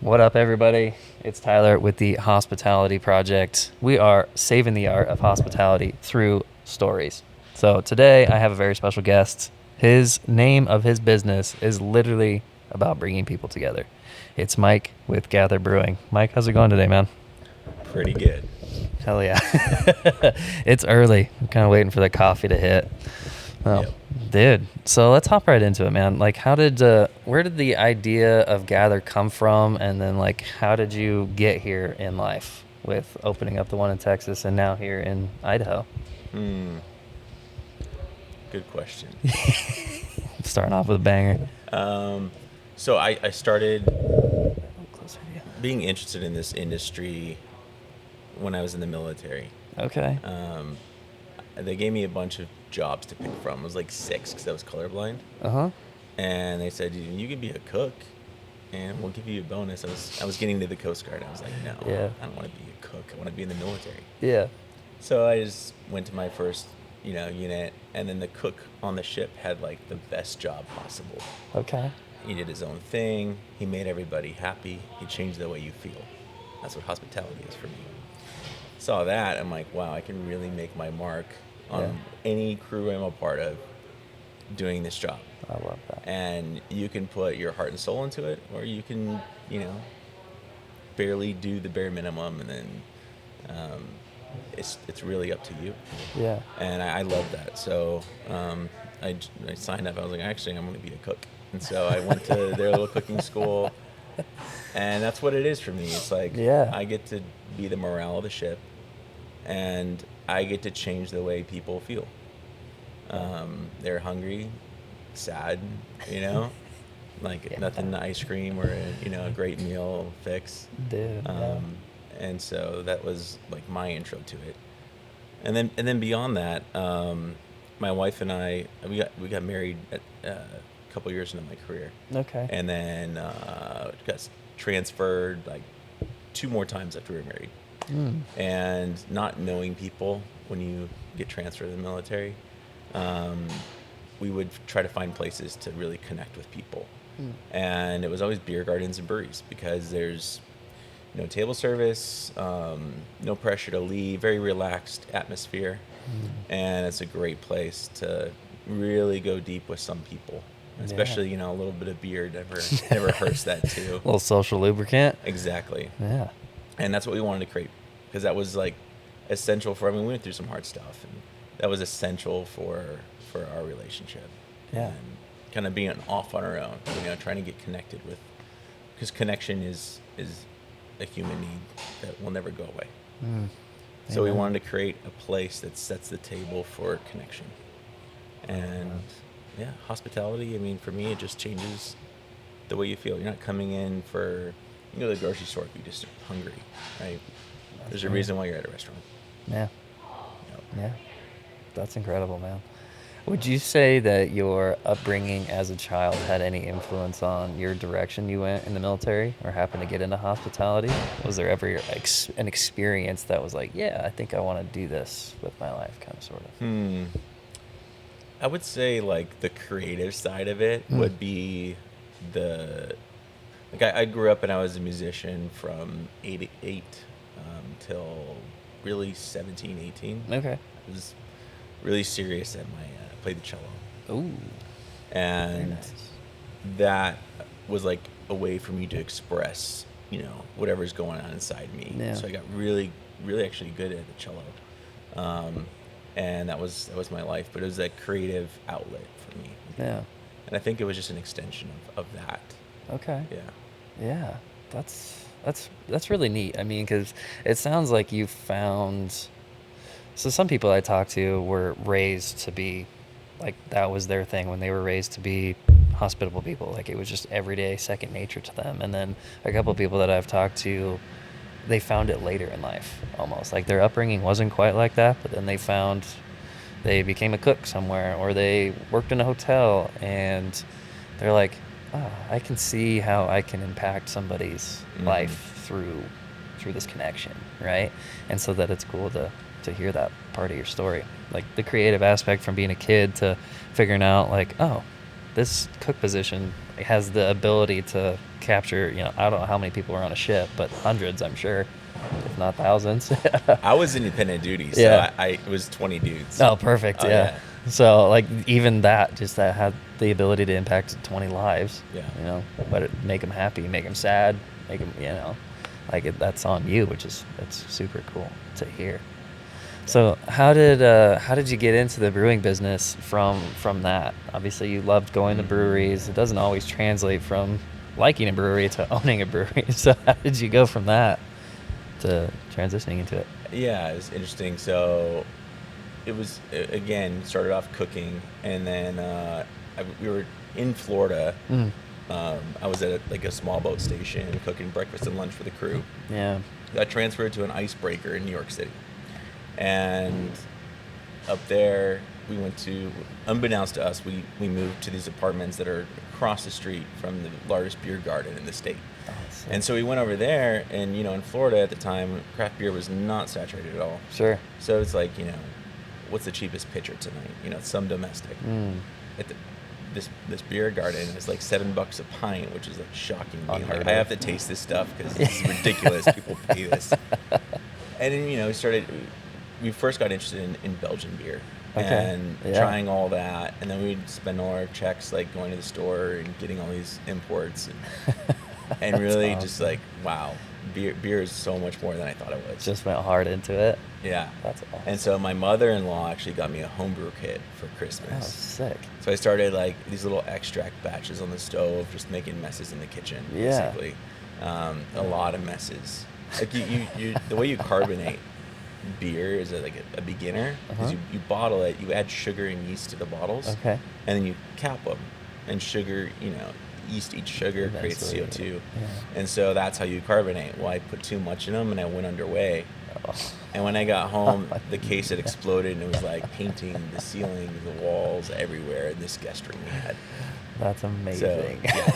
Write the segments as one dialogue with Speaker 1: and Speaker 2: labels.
Speaker 1: What up, everybody? It's Tyler with the Hospitality Project. We are saving the art of hospitality through stories. So today I have a very special guest. His name of his business is literally about bringing people together. It's Mike with Gather Brewing. Mike, how's it going today, man?
Speaker 2: Pretty good.
Speaker 1: Hell yeah. It's early. I'm kind of waiting for the coffee to hit. Oh,
Speaker 2: Yep.
Speaker 1: dude. So let's hop right into it, man. Like, where did the idea of Gather come from? And then, like, how did you get here in life with opening up the one in Texas and now here in Idaho?
Speaker 2: Good question.
Speaker 1: Starting off with a banger.
Speaker 2: So I started
Speaker 1: Closer to you.
Speaker 2: being interested in this industry when I was in the military.
Speaker 1: Okay.
Speaker 2: They gave me a bunch of jobs to pick from. It was like 6 because I was colorblind.
Speaker 1: Uh-huh.
Speaker 2: And they said, you can be a cook and we'll give you a bonus. I was getting to the Coast Guard. I was like, no,
Speaker 1: Yeah.
Speaker 2: I don't want to be a cook. I want to be in the military.
Speaker 1: Yeah.
Speaker 2: So I just went to my first, unit. And then the cook on the ship had like the best job possible.
Speaker 1: Okay.
Speaker 2: He did his own thing. He made everybody happy. He changed the way you feel. That's what hospitality is for me. Saw that, I'm like, wow, I can really make my mark on any crew I'm a part of doing this job.
Speaker 1: I love that.
Speaker 2: And you can put your heart and soul into it, or you can, barely do the bare minimum, and then it's really up to you.
Speaker 1: Yeah.
Speaker 2: And I love that. So I signed up. I was like, actually, I'm going to be a cook. And so I went to their little cooking school. And that's what it is for me. It's like I get to be the morale of the ship. And I get to change the way people feel. They're hungry, sad, like nothing ice cream or a great meal fix.
Speaker 1: Dude.
Speaker 2: And so that was like my intro to it. And then beyond that, my wife and I we got married at, a couple years into my career.
Speaker 1: Okay.
Speaker 2: And then got transferred like 2 more times after we were married. And not knowing people when you get transferred to the military, we would try to find places to really connect with people. And it was always beer gardens and breweries because there's no table service, no pressure to leave, very relaxed atmosphere. And it's a great place to really go deep with some people. Especially, a little bit of beer never hurts that too.
Speaker 1: A little social lubricant.
Speaker 2: Exactly.
Speaker 1: Yeah.
Speaker 2: And that's what we wanted to create because that was like essential for, we went through some hard stuff, and that was essential for our relationship.
Speaker 1: Yeah.
Speaker 2: And kind of being off on our own, trying to get connected with, because connection is a human need that will never go away. So we wanted to create a place that sets the table for connection. And hospitality, for me, it just changes the way you feel. You're not coming in for, you go to the grocery store if you're just hungry, right? There's a reason why you're at a restaurant.
Speaker 1: Yeah. Yeah. That's incredible, man. Would you say that your upbringing as a child had any influence on your direction you went in the military or happened to get into hospitality? Was there ever an experience that was like, yeah, I think I want to do this with my life, kind of, sort of?
Speaker 2: I would say like the creative side of it would be I grew up and I was a musician from 8 till really 17, 18.
Speaker 1: Okay.
Speaker 2: I was really serious at I played the cello.
Speaker 1: Ooh.
Speaker 2: And
Speaker 1: Very nice.
Speaker 2: that was like a way for me to express, whatever's going on inside me.
Speaker 1: Yeah.
Speaker 2: So I got really, really actually good at the cello. And that was my life, but it was that creative outlet for me.
Speaker 1: Yeah.
Speaker 2: And I think it was just an extension of that.
Speaker 1: Okay.
Speaker 2: Yeah.
Speaker 1: Yeah. That's really neat. Because it sounds like you found. So some people I talk to were raised to be, like, that was their thing when they were raised to be hospitable people. Like, it was just everyday second nature to them. And then a couple of people that I've talked to, they found it later in life, almost. Like, their upbringing wasn't quite like that, but then they became a cook somewhere, or they worked in a hotel, and they're like, oh, I can see how I can impact somebody's life through this connection, right? And so that it's cool to hear that part of your story, like the creative aspect from being a kid to figuring out like, oh, this cook position has the ability to capture, I don't know how many people are on a ship, but hundreds, I'm sure, if not thousands.
Speaker 2: I was independent duty, so
Speaker 1: Yeah.
Speaker 2: I it was 20 dudes.
Speaker 1: Oh, perfect.
Speaker 2: Oh
Speaker 1: Yeah.
Speaker 2: yeah,
Speaker 1: So like even that, just that had the ability to impact 20 lives.
Speaker 2: yeah.
Speaker 1: But make them happy, make them sad, make them, like that's on you, which is that's super cool to hear. So how did you get into the brewing business from that? Obviously, you loved going to breweries. It doesn't always translate from liking a brewery to owning a brewery. So how did you go from that to transitioning into it?
Speaker 2: Yeah, it was interesting. So it was again started off cooking, and then we were in Florida.
Speaker 1: Mm.
Speaker 2: I was at like a small boat station cooking breakfast and lunch for the crew.
Speaker 1: Yeah.
Speaker 2: Got transferred to an icebreaker in New York City, and up there we went to, unbeknownst to us, we moved to these apartments that are across the street from the largest beer garden in the state.
Speaker 1: Oh, sick.
Speaker 2: And so we went over there, and in Florida at the time, craft beer was not saturated at all.
Speaker 1: Sure.
Speaker 2: So it's like, what's the cheapest pitcher tonight? It's some domestic.
Speaker 1: Mm.
Speaker 2: At this beer garden is like $7 a pint, which is like shocking to me.
Speaker 1: Unheard
Speaker 2: Like, I
Speaker 1: of.
Speaker 2: have to taste this stuff because this is ridiculous. People pay this. And then we first got interested in Belgian beer.
Speaker 1: Okay.
Speaker 2: And
Speaker 1: Yeah.
Speaker 2: trying all that, and then we'd spend all our checks like going to the store and getting all these imports, and
Speaker 1: That's
Speaker 2: really
Speaker 1: awesome.
Speaker 2: just like, wow, beer is so much more than I thought it was.
Speaker 1: Just went hard into it.
Speaker 2: Yeah.
Speaker 1: That's awesome.
Speaker 2: And so my mother-in-law actually got me a homebrew kit for
Speaker 1: Oh,
Speaker 2: Christmas.
Speaker 1: sick.
Speaker 2: So I started like these little extract batches on the stove, just making messes in the kitchen,
Speaker 1: Yeah.
Speaker 2: basically. A lot of messes. Like you the way you carbonate beer is like a beginner, because
Speaker 1: Uh-huh.
Speaker 2: you bottle it, you add sugar and yeast to the bottles,
Speaker 1: Okay.
Speaker 2: and then you cap them, and sugar, yeast eats sugar, creates
Speaker 1: Eventually,
Speaker 2: CO2,
Speaker 1: yeah.
Speaker 2: and so that's how you carbonate. Well, I put too much in them, and I went underway.
Speaker 1: Oh.
Speaker 2: And when I got home,
Speaker 1: my
Speaker 2: the case had exploded, and it was like painting the ceiling, the walls, everywhere in this guest room we had.
Speaker 1: That's
Speaker 2: So,
Speaker 1: amazing.
Speaker 2: yeah.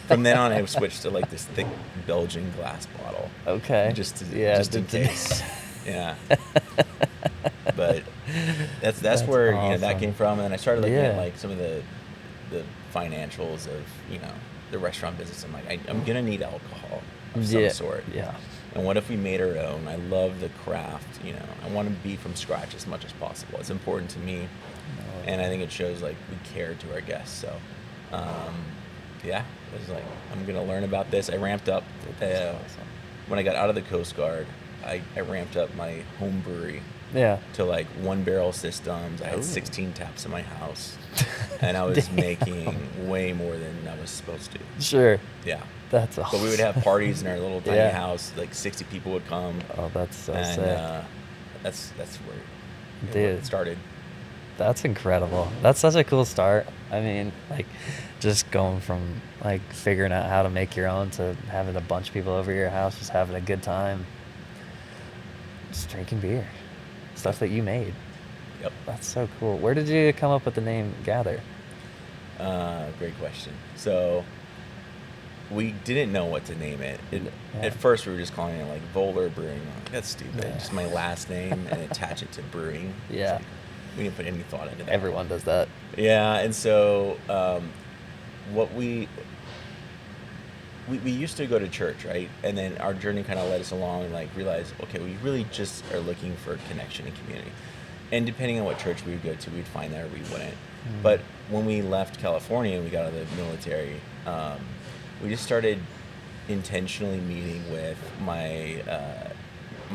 Speaker 2: From then on, I switched to like this thick Belgian glass bottle.
Speaker 1: Okay.
Speaker 2: Just
Speaker 1: Yeah,
Speaker 2: in case. Yeah. But that's
Speaker 1: That's
Speaker 2: where that
Speaker 1: awesome.
Speaker 2: came from, and then I started looking at
Speaker 1: Yeah.
Speaker 2: like some of the financials of the restaurant business. I'm like, I'm gonna need alcohol of some
Speaker 1: Yeah.
Speaker 2: sort.
Speaker 1: Yeah.
Speaker 2: And what if we made our own? I love the craft. I want to be from scratch as much as possible. It's important to me, and I think it shows like we care to our guests. So, yeah, it was like, I'm gonna learn about this. I ramped up
Speaker 1: That's awesome.
Speaker 2: when I got out of the Coast Guard. I ramped up my home brewery
Speaker 1: Yeah.
Speaker 2: to like 1 barrel systems. I had
Speaker 1: Ooh.
Speaker 2: 16 taps in my house, and I was
Speaker 1: Damn.
Speaker 2: making way more than I was supposed to.
Speaker 1: Sure.
Speaker 2: Yeah.
Speaker 1: That's awesome.
Speaker 2: But we would have parties in our little tiny
Speaker 1: Yeah.
Speaker 2: house. Like 60 people would come,
Speaker 1: Oh, that's so
Speaker 2: and
Speaker 1: sick.
Speaker 2: that's where
Speaker 1: Dude.
Speaker 2: it started.
Speaker 1: That's incredible. That's such a cool start. I mean, like, just going from like figuring out how to make your own to having a bunch of people over your house, just having a good time, just drinking beer, stuff that you made.
Speaker 2: Yep.
Speaker 1: That's so cool. Where did you come up with the name Gather?
Speaker 2: Great question. So we didn't know what to name it.
Speaker 1: Yeah.
Speaker 2: At first, we were just calling it like Voeller Brewing. I'm like, that's stupid.
Speaker 1: Yeah.
Speaker 2: Just my last name and attach it to brewing. It's
Speaker 1: Yeah.
Speaker 2: like, we didn't put any thought into that.
Speaker 1: Everyone does that.
Speaker 2: Yeah, and so what we used to go to church, right? And then our journey kind of led us along and like realized, okay, we really just are looking for connection and community. And depending on what church we would go to, we'd find that or we wouldn't. But when we left California and we got out of the military, we just started intentionally meeting with my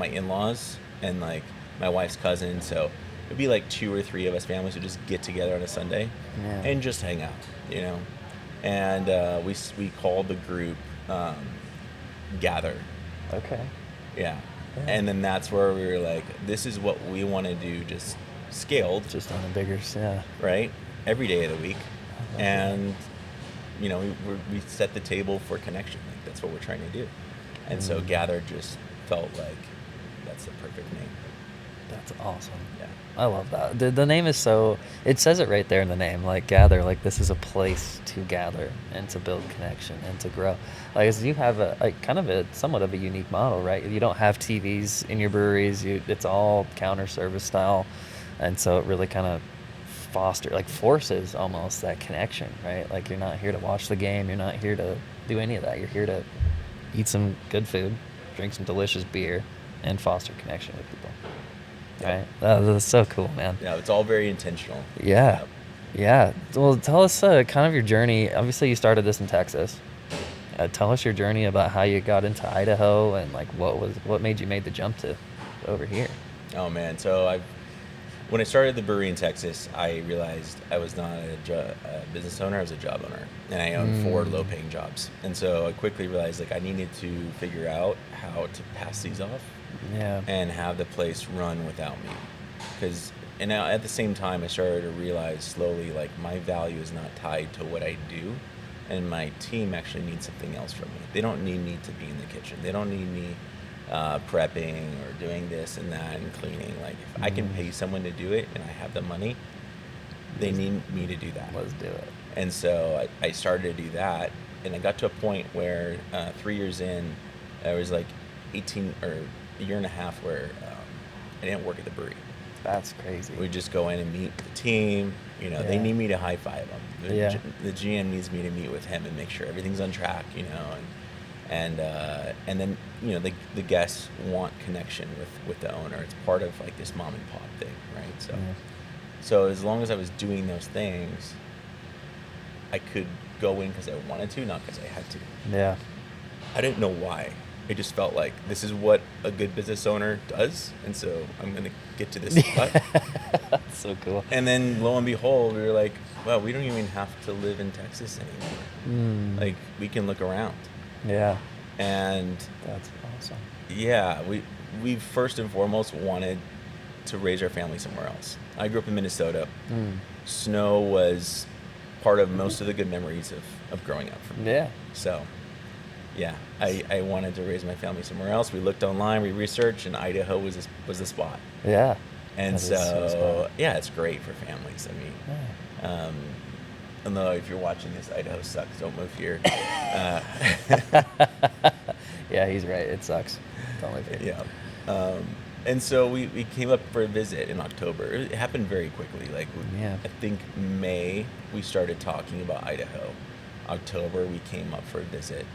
Speaker 2: in-laws and like my wife's cousin. So it'd be like 2 or 3 of us families would just get together on a Sunday
Speaker 1: Yeah.
Speaker 2: and just hang out, And we called the group Gather.
Speaker 1: Okay.
Speaker 2: Yeah.
Speaker 1: Yeah.
Speaker 2: And then that's where we were like, this is what we want to do, just scaled,
Speaker 1: Just on a bigger, yeah.
Speaker 2: right? Every day of the week. And, we set the table for connection. Like, that's what we're trying to do. And so Gather just felt like that's the perfect name.
Speaker 1: That's awesome.
Speaker 2: Yeah.
Speaker 1: I love that. The name is so, it says it right there in the name, like gather, like this is a place to gather and to build connection and to grow. Like, as you have a kind of a somewhat of a unique model, right? You don't have TVs in your breweries. It's all counter service style. And so it really kind of foster, like forces almost that connection, right? Like you're not here to watch the game, you're not here to do any of that. You're here to eat some good food, drink some delicious beer, and foster connection with people.
Speaker 2: Yep.
Speaker 1: Right? That's so cool, man.
Speaker 2: Yeah, it's all very intentional.
Speaker 1: Yeah.
Speaker 2: Yep.
Speaker 1: Yeah. Well, tell us kind of your journey. Obviously, you started this in Texas. Tell us your journey about how you got into Idaho and like what made you made the jump to over here.
Speaker 2: Oh man, so when I started the brewery in Texas, I realized I was not a business owner; I was a job owner, and I owned 4 low-paying jobs. And so I quickly realized like I needed to figure out how to pass these off
Speaker 1: Yeah.
Speaker 2: and have the place run without me. Because and now at the same time, I started to realize slowly like my value is not tied to what I do, and my team actually needs something else from me. They don't need me to be in the kitchen. They don't need me prepping or doing this and that and cleaning. Like if I can pay someone to do it and I have the money, they need me to do that.
Speaker 1: Let's do it.
Speaker 2: And so I started to do that, and I got to a point where 3 years in, I was like 18 or a year and a half where I didn't work at the brewery.
Speaker 1: That's crazy.
Speaker 2: We just go in and meet the team. You know, they
Speaker 1: Yeah.
Speaker 2: need me to high five them.
Speaker 1: Yeah.
Speaker 2: The GM needs me to meet with him and make sure everything's on track. You know, and then you know the guests want connection with the owner. It's part of like this mom and pop thing, right? So
Speaker 1: Yeah.
Speaker 2: so as long as I was doing those things, I could go in because I wanted to, not because I had to.
Speaker 1: Yeah.
Speaker 2: I didn't know why. It just felt like this is what a good business owner does, and so I'm gonna get to this spot.
Speaker 1: That's so cool.
Speaker 2: And then lo and behold, we were like, well, we don't even have to live in Texas anymore. Like we can look around.
Speaker 1: Yeah.
Speaker 2: And
Speaker 1: That's awesome.
Speaker 2: yeah, we first and foremost wanted to raise our family somewhere else. I grew up in Minnesota. Snow was part of most of the good memories of growing up for me.
Speaker 1: Yeah.
Speaker 2: So yeah, I wanted to raise my family somewhere else. We looked online, we researched, and Idaho was the spot.
Speaker 1: Yeah.
Speaker 2: And
Speaker 1: That is so
Speaker 2: so
Speaker 1: spot.
Speaker 2: yeah, it's great for families. I mean,
Speaker 1: Yeah.
Speaker 2: although if you're watching this, Idaho sucks. Don't move here.
Speaker 1: Yeah, he's right. It sucks. Don't live here.
Speaker 2: Yeah. And so we came up for a visit in October. It happened very quickly. Like,
Speaker 1: Yeah.
Speaker 2: I think May, we started talking about Idaho. October, we came up for a visit,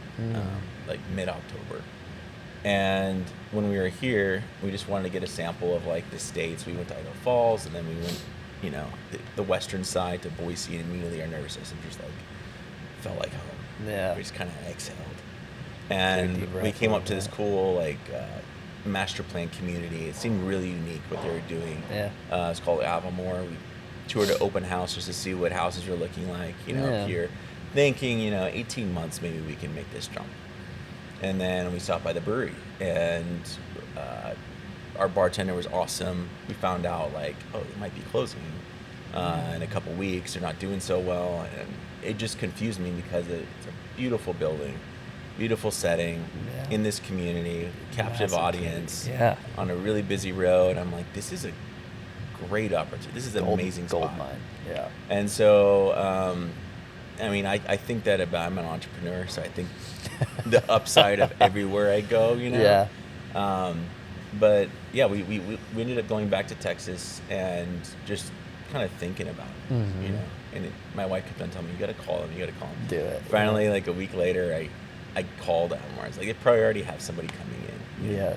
Speaker 2: like mid-October. And when we were here, we just wanted to get a sample of like the states. We went to Idaho Falls, and then we went, you know, the western side to Boise, and immediately our nervous system just like felt like home.
Speaker 1: Yeah.
Speaker 2: We just kind of exhaled.
Speaker 1: Take a
Speaker 2: And
Speaker 1: deep breath,
Speaker 2: we came up
Speaker 1: like
Speaker 2: to this
Speaker 1: that.
Speaker 2: cool like master plan community. It seemed really unique what they were doing.
Speaker 1: Yeah.
Speaker 2: It's called Avamore. We toured an open house just to see what houses were looking like, you know,
Speaker 1: Yeah.
Speaker 2: up here. Thinking, you know, 18 months maybe we can make this jump. And then we stopped by the brewery, and our bartender was awesome. We found out like, oh, it might be closing in a couple weeks. They're not doing so well, and it just confused me because it's a beautiful building, beautiful setting
Speaker 1: Yeah.
Speaker 2: in this community, captive
Speaker 1: Massive
Speaker 2: audience,
Speaker 1: community. Yeah.
Speaker 2: on a really busy road. I'm like, this is a great opportunity. This is an amazing
Speaker 1: gold
Speaker 2: spot.
Speaker 1: mine. Yeah.
Speaker 2: And so, I mean, I think that about I'm an entrepreneur, so I think the upside of everywhere I go, you know.
Speaker 1: Yeah.
Speaker 2: But yeah, we ended up going back to Texas and just kind of thinking about it, you know. And my wife kept on telling me, you got to call him, you got to call him.
Speaker 1: Do it.
Speaker 2: Finally, like a week later, I called them where I was like, they probably already have somebody coming in. You know?
Speaker 1: Yeah.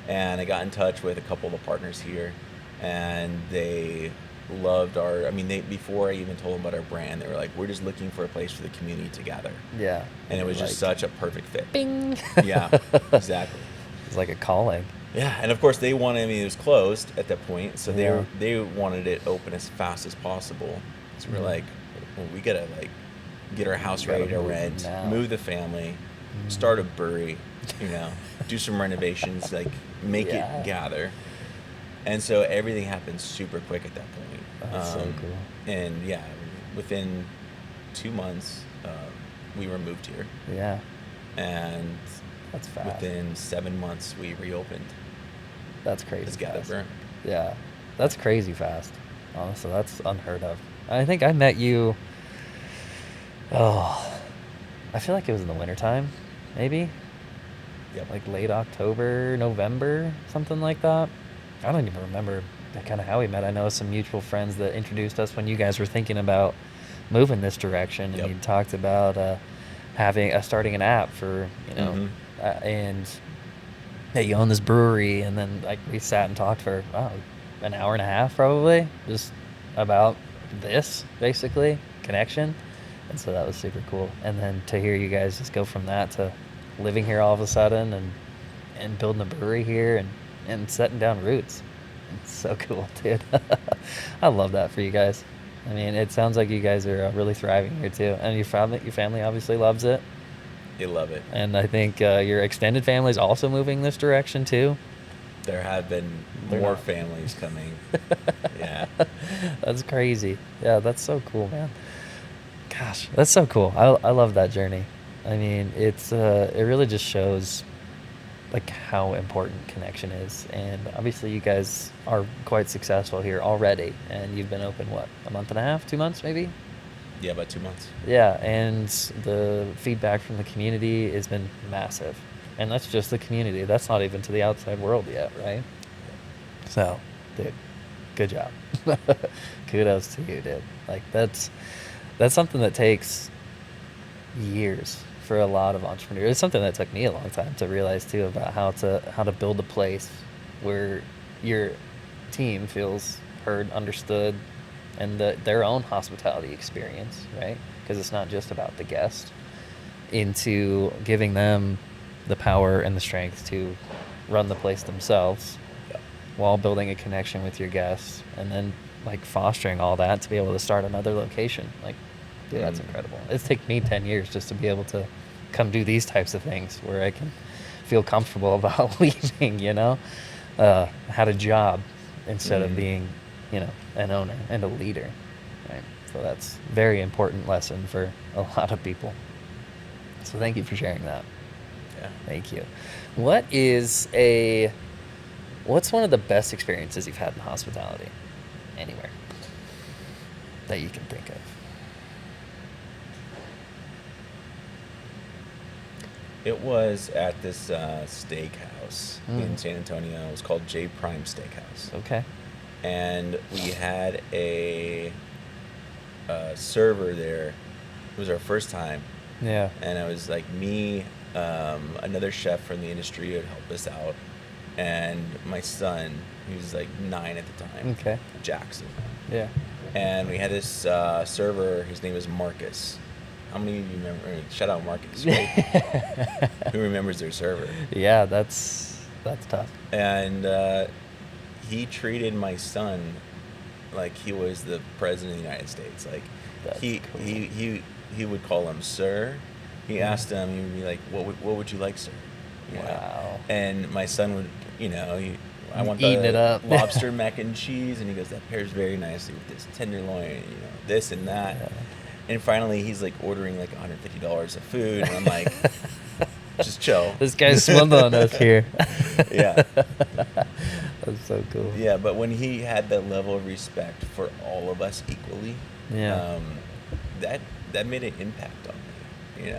Speaker 2: And I got in touch with a couple of the partners here, and they loved our. I mean, before I even told them about our brand, they were like, "We're just looking for a place for the community to gather,"
Speaker 1: Yeah.
Speaker 2: and it was just
Speaker 1: like,
Speaker 2: such a perfect fit.
Speaker 1: bing.
Speaker 2: Yeah, exactly.
Speaker 1: It's like a calling.
Speaker 2: Yeah, and of course they wanted. I mean, it was closed at that point, so
Speaker 1: Yeah.
Speaker 2: they wanted it open as fast as possible. So we're like, well, we gotta like get our house
Speaker 1: Gotta
Speaker 2: ready to
Speaker 1: move
Speaker 2: rent,
Speaker 1: now.
Speaker 2: move the family, start a brewery, you know, do some renovations, like make
Speaker 1: Yeah.
Speaker 2: it gather. And so everything happened super quick at that point.
Speaker 1: That's so cool.
Speaker 2: And yeah, within 2 months, we were moved here,
Speaker 1: Yeah.
Speaker 2: and
Speaker 1: That's fast.
Speaker 2: within 7 months we reopened
Speaker 1: That's crazy.
Speaker 2: as Gather
Speaker 1: fast.
Speaker 2: Brewing.
Speaker 1: Yeah. That's crazy fast. Honestly, that's unheard of. I think I met you. Oh, I feel like it was in the wintertime, maybe
Speaker 2: Yep.
Speaker 1: like late October, November, something like that. I don't even remember kind of how we met. I know some mutual friends that introduced us when you guys were thinking about moving this direction, and
Speaker 2: Yep.
Speaker 1: you talked about having starting an app for
Speaker 2: Mm-hmm.
Speaker 1: and that you own this brewery, and then like we sat and talked for an hour and a half probably just about this basically connection, and so that was super cool. And then to hear you guys just go from that to living here all of a sudden and building a brewery here and setting down roots. It's so cool, dude. I love that for you guys. I mean, it sounds like you guys are really thriving here too, and your family obviously loves it.
Speaker 2: They love it.
Speaker 1: And I think your extended family is also moving this direction too.
Speaker 2: There have been
Speaker 1: They're
Speaker 2: more
Speaker 1: not.
Speaker 2: families coming. Yeah.
Speaker 1: That's crazy. Yeah, that's so cool, man. Gosh, that's so cool. I love that journey. I mean, it really just shows like how important connection is, and obviously you guys are quite successful here already, and you've been open what, a month and a half, 2 months maybe?
Speaker 2: Yeah, about 2 months.
Speaker 1: Yeah, and the feedback from the community has been massive, and that's just the community. That's not even to the outside world yet, right? So, dude, good job. Kudos to you, dude. Like that's something that takes years for a lot of entrepreneurs. It's something that took me a long time to realize too, about how to build a place where your team feels heard, understood, and their own hospitality experience, right? Because it's not just about the guest, into giving them the power and the strength to run the place themselves
Speaker 2: Yeah.
Speaker 1: while building a connection with your guests, and then like fostering all that to be able to start another location. Like, dude, that's incredible. It's taken me 10 years just to be able to come do these types of things where I can feel comfortable about leaving, had a job instead of being, an owner and a leader, right? So that's a very important lesson for a lot of people. So thank you for sharing that.
Speaker 2: Yeah.
Speaker 1: Thank you. What's one of the best experiences you've had in hospitality anywhere that you can think of?
Speaker 2: It was at this steakhouse in San Antonio. It was called J Prime Steakhouse.
Speaker 1: Okay.
Speaker 2: And we had a server there. It was our first time.
Speaker 1: Yeah.
Speaker 2: And it was like me, another chef from the industry who had helped us out, and my son, he was like 9 at the time.
Speaker 1: Okay.
Speaker 2: Jackson.
Speaker 1: Yeah.
Speaker 2: And we had this server. His name was Marcus. How many of you remember? Shout out Marcus, right? Who remembers their server?
Speaker 1: Yeah, that's tough.
Speaker 2: And he treated my son like he was the president of the United States. Like
Speaker 1: That's
Speaker 2: he
Speaker 1: cool.
Speaker 2: he would call him sir. He asked him, he would be like, what would you like, sir? You know?
Speaker 1: Wow.
Speaker 2: And my son would, I want
Speaker 1: Eating
Speaker 2: the
Speaker 1: it up.
Speaker 2: lobster mac and cheese, and he goes, that pairs very nicely with this tenderloin, this and that.
Speaker 1: Yeah.
Speaker 2: And finally, he's like ordering like $150 of food, and I'm like, just chill.
Speaker 1: This guy's smuggling us here.
Speaker 2: Yeah.
Speaker 1: That's so cool.
Speaker 2: Yeah, but when he had that level of respect for all of us equally,
Speaker 1: Yeah.
Speaker 2: That made an impact on me,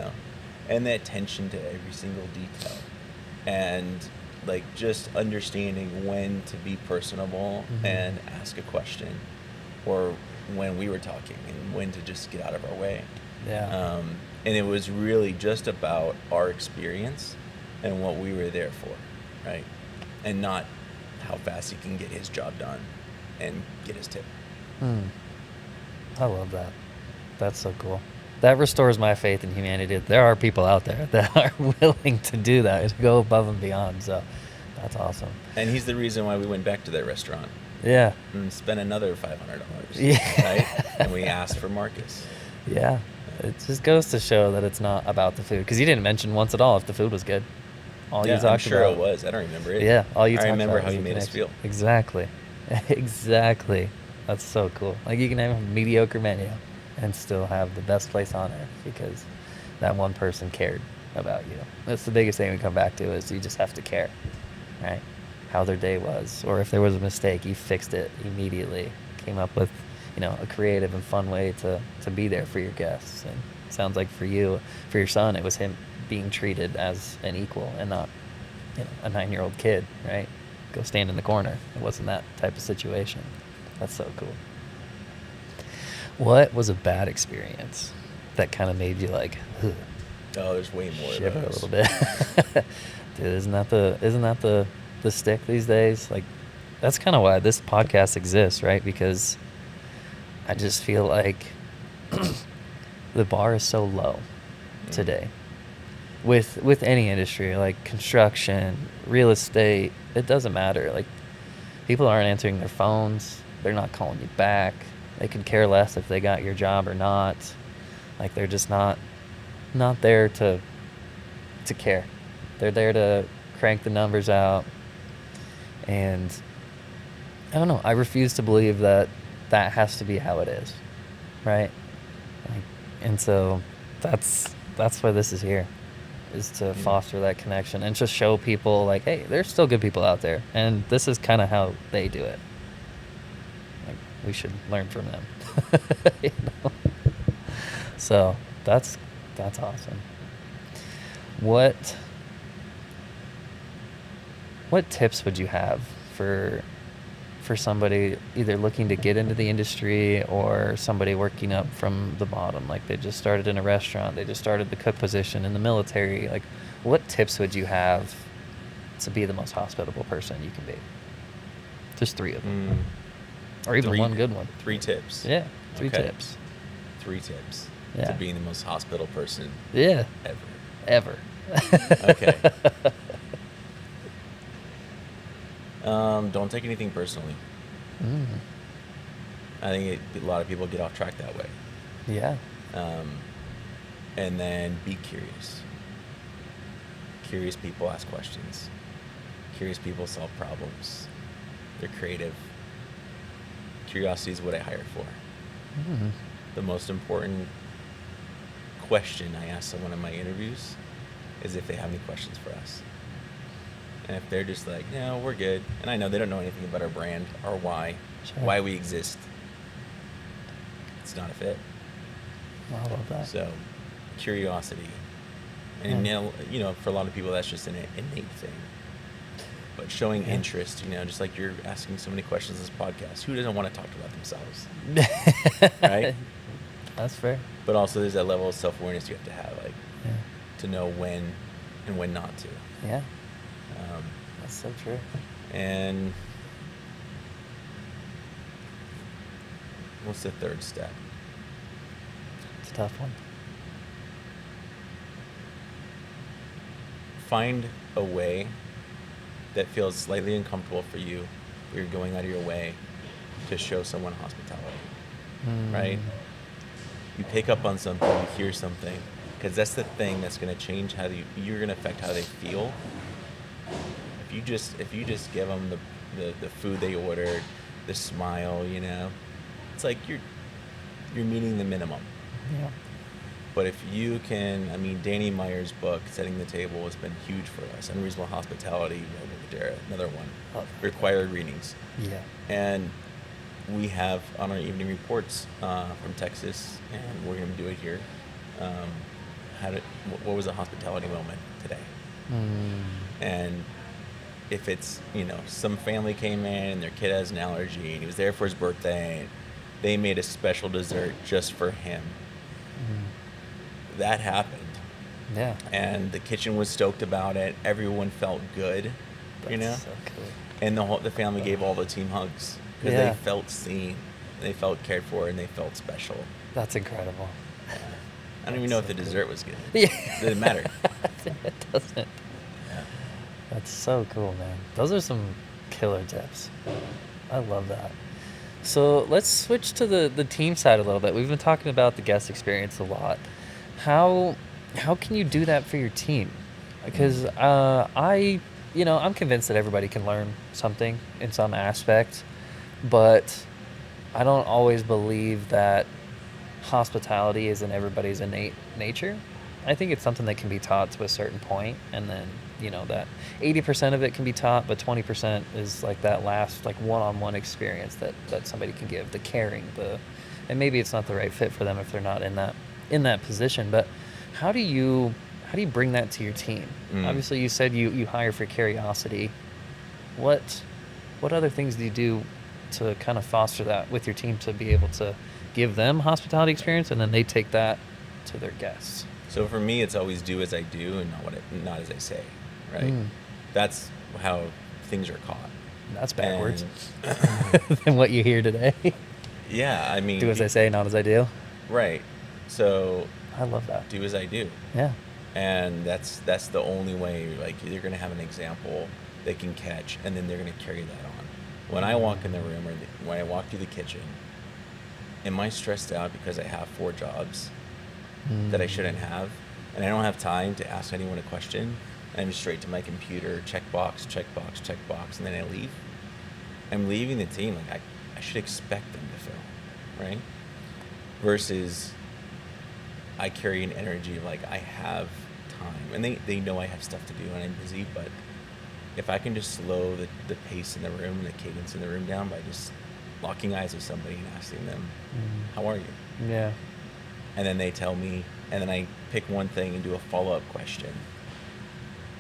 Speaker 2: and that attention to every single detail, and like just understanding when to be personable and ask a question, or when we were talking, and when to just get out of our way.
Speaker 1: Yeah.
Speaker 2: And it was really just about our experience and what we were there for, right? And not how fast he can get his job done and get his tip.
Speaker 1: I love that. That's so cool. That restores my faith in humanity. There are people out there that are willing to do that, to go above and beyond. So that's awesome.
Speaker 2: And he's the reason why we went back to that restaurant
Speaker 1: Yeah.
Speaker 2: and spent another $500,
Speaker 1: Yeah.
Speaker 2: right? And we asked for Marcus.
Speaker 1: Yeah. It just goes to show that it's not about the food. Because you didn't mention once at all if the food was good. All you
Speaker 2: Yeah,
Speaker 1: talked
Speaker 2: I'm sure
Speaker 1: about.
Speaker 2: it was. I don't remember it.
Speaker 1: Yeah. All you
Speaker 2: I
Speaker 1: talked
Speaker 2: remember
Speaker 1: about
Speaker 2: how
Speaker 1: was
Speaker 2: you
Speaker 1: the
Speaker 2: made us
Speaker 1: connection.
Speaker 2: feel.
Speaker 1: Exactly. Exactly. That's so cool. Like, you can have a mediocre menu and still have the best place on earth because that one person cared about you. That's the biggest thing we come back to, is you just have to care, right? How their day was, or if there was a mistake, you fixed it immediately. Came up with, a creative and fun way to be there for your guests. And it sounds like for you, for your son, it was him being treated as an equal and not, a 9-year-old kid, right? go stand in the corner. It wasn't that type of situation. That's so cool. What was a bad experience that kind of made you like, ugh,
Speaker 2: Oh, there's way more of
Speaker 1: shiver a
Speaker 2: those.
Speaker 1: little bit? Dude, isn't that the stick these days? Like, that's kind of why this podcast exists, right? Because I just feel like the bar is so low today with any industry, like construction, real estate. It doesn't matter. Like, people aren't answering their phones. They're not calling you back. They could care less if they got your job or not. Like, they're just not there to care. They're there to crank the numbers out. And I don't know. I refuse to believe that that has to be how it is, right? Like, and so that's why this is here, is to foster that connection and just show people like, hey, there's still good people out there, and this is kind of how they do it. Like, we should learn from them. You know? So that's awesome. What tips would you have for somebody either looking to get into the industry or somebody working up from the bottom? Like, they just started in a restaurant, they just started the cook position in the military. Like, what tips would you have to be the most hospitable person you can be? Just 3 of them. Or even one good one.
Speaker 2: 3 tips.
Speaker 1: Yeah, 3
Speaker 2: Okay.
Speaker 1: tips.
Speaker 2: 3 tips
Speaker 1: Yeah.
Speaker 2: to being the most hospitable person
Speaker 1: Yeah,
Speaker 2: ever.
Speaker 1: ever.
Speaker 2: Okay. Don't take anything personally. I think a lot of people get off track that way.
Speaker 1: Yeah.
Speaker 2: And then be curious. Curious people ask questions. Curious people solve problems. They're creative. Curiosity is what I hire for. The most important question I ask someone in my interviews is if they have any questions for us. And if they're just like, no, we're good, and I know they don't know anything about our brand or why we exist, it's not a fit.
Speaker 1: I love that.
Speaker 2: So, curiosity. And, for a lot of people, that's just an innate thing. But showing interest, just like you're asking so many questions in this podcast, who doesn't want to talk about themselves? Right?
Speaker 1: That's fair.
Speaker 2: But also, there's that level of self-awareness you have to have, to know when and when not to.
Speaker 1: Yeah. That's so true.
Speaker 2: And what's the third step?
Speaker 1: It's a tough one.
Speaker 2: Find a way that feels slightly uncomfortable for you, where you're going out of your way to show someone hospitality, right? You pick up on something, you hear something, because that's the thing that's going to change you're going to affect how they feel. If you just give them the food they ordered, the smile, it's like you're meeting the minimum.
Speaker 1: Yeah.
Speaker 2: But if you can, Danny Meyer's book, Setting the Table, has been huge for us. Unreasonable Hospitality, another one. Required readings.
Speaker 1: Yeah.
Speaker 2: And we have on our evening reports from Texas, and we're going to do it here. What was a hospitality moment today? And if it's, some family came in and their kid has an allergy and he was there for his birthday and they made a special dessert just for him. That happened.
Speaker 1: Yeah.
Speaker 2: And the kitchen was stoked about it. Everyone felt good,
Speaker 1: That's so cool.
Speaker 2: And the family gave all the team hugs because they felt seen, they felt cared for, and they felt special.
Speaker 1: That's incredible.
Speaker 2: I don't even know if the dessert was good.
Speaker 1: Yeah.
Speaker 2: It didn't matter.
Speaker 1: It doesn't.
Speaker 2: Yeah.
Speaker 1: That's so cool, man. Those are some killer tips. I love that. So let's switch to the team side a little bit. We've been talking about the guest experience a lot. How can you do that for your team? Because I'm convinced that everybody can learn something in some aspect, but I don't always believe that hospitality is in everybody's innate nature. I think it's something that can be taught to a certain point, and then that 80% of it can be taught, but 20% is like that last one-on-one experience that somebody can give, the caring, and maybe it's not the right fit for them if they're not in that position. But how do you bring that to your team? Obviously, you said you hire for curiosity. what other things do you do to kind of foster that with your team to be able to give them hospitality experience and then they take that to their guests?
Speaker 2: So for me, it's always do as I do and not as I say, right?
Speaker 1: Mm.
Speaker 2: That's how things are caught.
Speaker 1: That's backwards
Speaker 2: And
Speaker 1: than what you hear today.
Speaker 2: yeah, I mean,
Speaker 1: Do as I say, not as I do.
Speaker 2: right. So
Speaker 1: I love that.
Speaker 2: do as I do.
Speaker 1: Yeah.
Speaker 2: And that's the only way. Like, you're gonna have an example they can catch, and then they're gonna carry that on. When I walk in the room, or when I walk through the kitchen, am I stressed out because I have 4 jobs that I shouldn't have, and I don't have time to ask anyone a question? I'm straight to my computer, check box, check box, check box, and then I leave. I'm leaving the team like I should expect them to fill, right? Versus I carry an energy of like, I have time, and they know I have stuff to do and I'm busy, but if I can just slow the pace in the room and the cadence in the room down by just locking eyes with somebody and asking them, how are you?
Speaker 1: Yeah.
Speaker 2: And then they tell me, and then I pick one thing and do a follow-up question.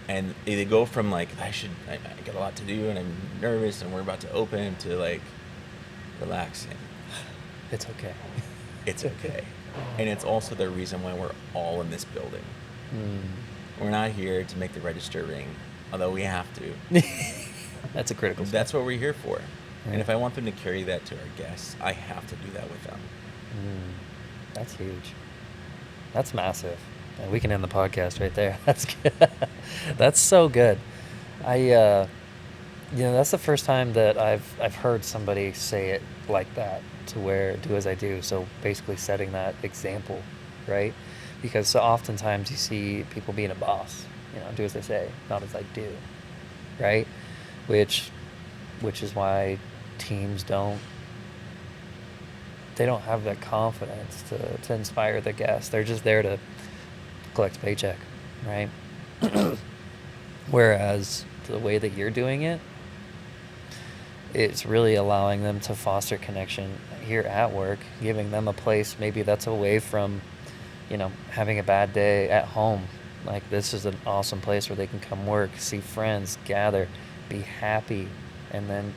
Speaker 2: And they go from like, I got a lot to do and I'm nervous and we're about to open, to like, relaxing.
Speaker 1: It's okay.
Speaker 2: It's okay. And it's also the reason why we're all in this building. We're not here to make the register ring, although we have to.
Speaker 1: That's a critical step.
Speaker 2: That's what we're here for.
Speaker 1: Yeah.
Speaker 2: And if I want them to carry that to our guests, I have to do that with them.
Speaker 1: That's huge. That's massive. And we can end the podcast right there. That's good. That's so good. That's the first time that I've heard somebody say it like that, to where do as I do. So basically setting that example, right? Because so oftentimes you see people being a boss, do as I say, not as I do, right? Which is why teams don't have that confidence to inspire the guests. They're just there to collect a paycheck, right? Whereas the way that you're doing it, it's really allowing them to foster connection here at work, giving them a place maybe that's away from, having a bad day at home. Like, this is an awesome place where they can come work, see friends, gather, be happy, and then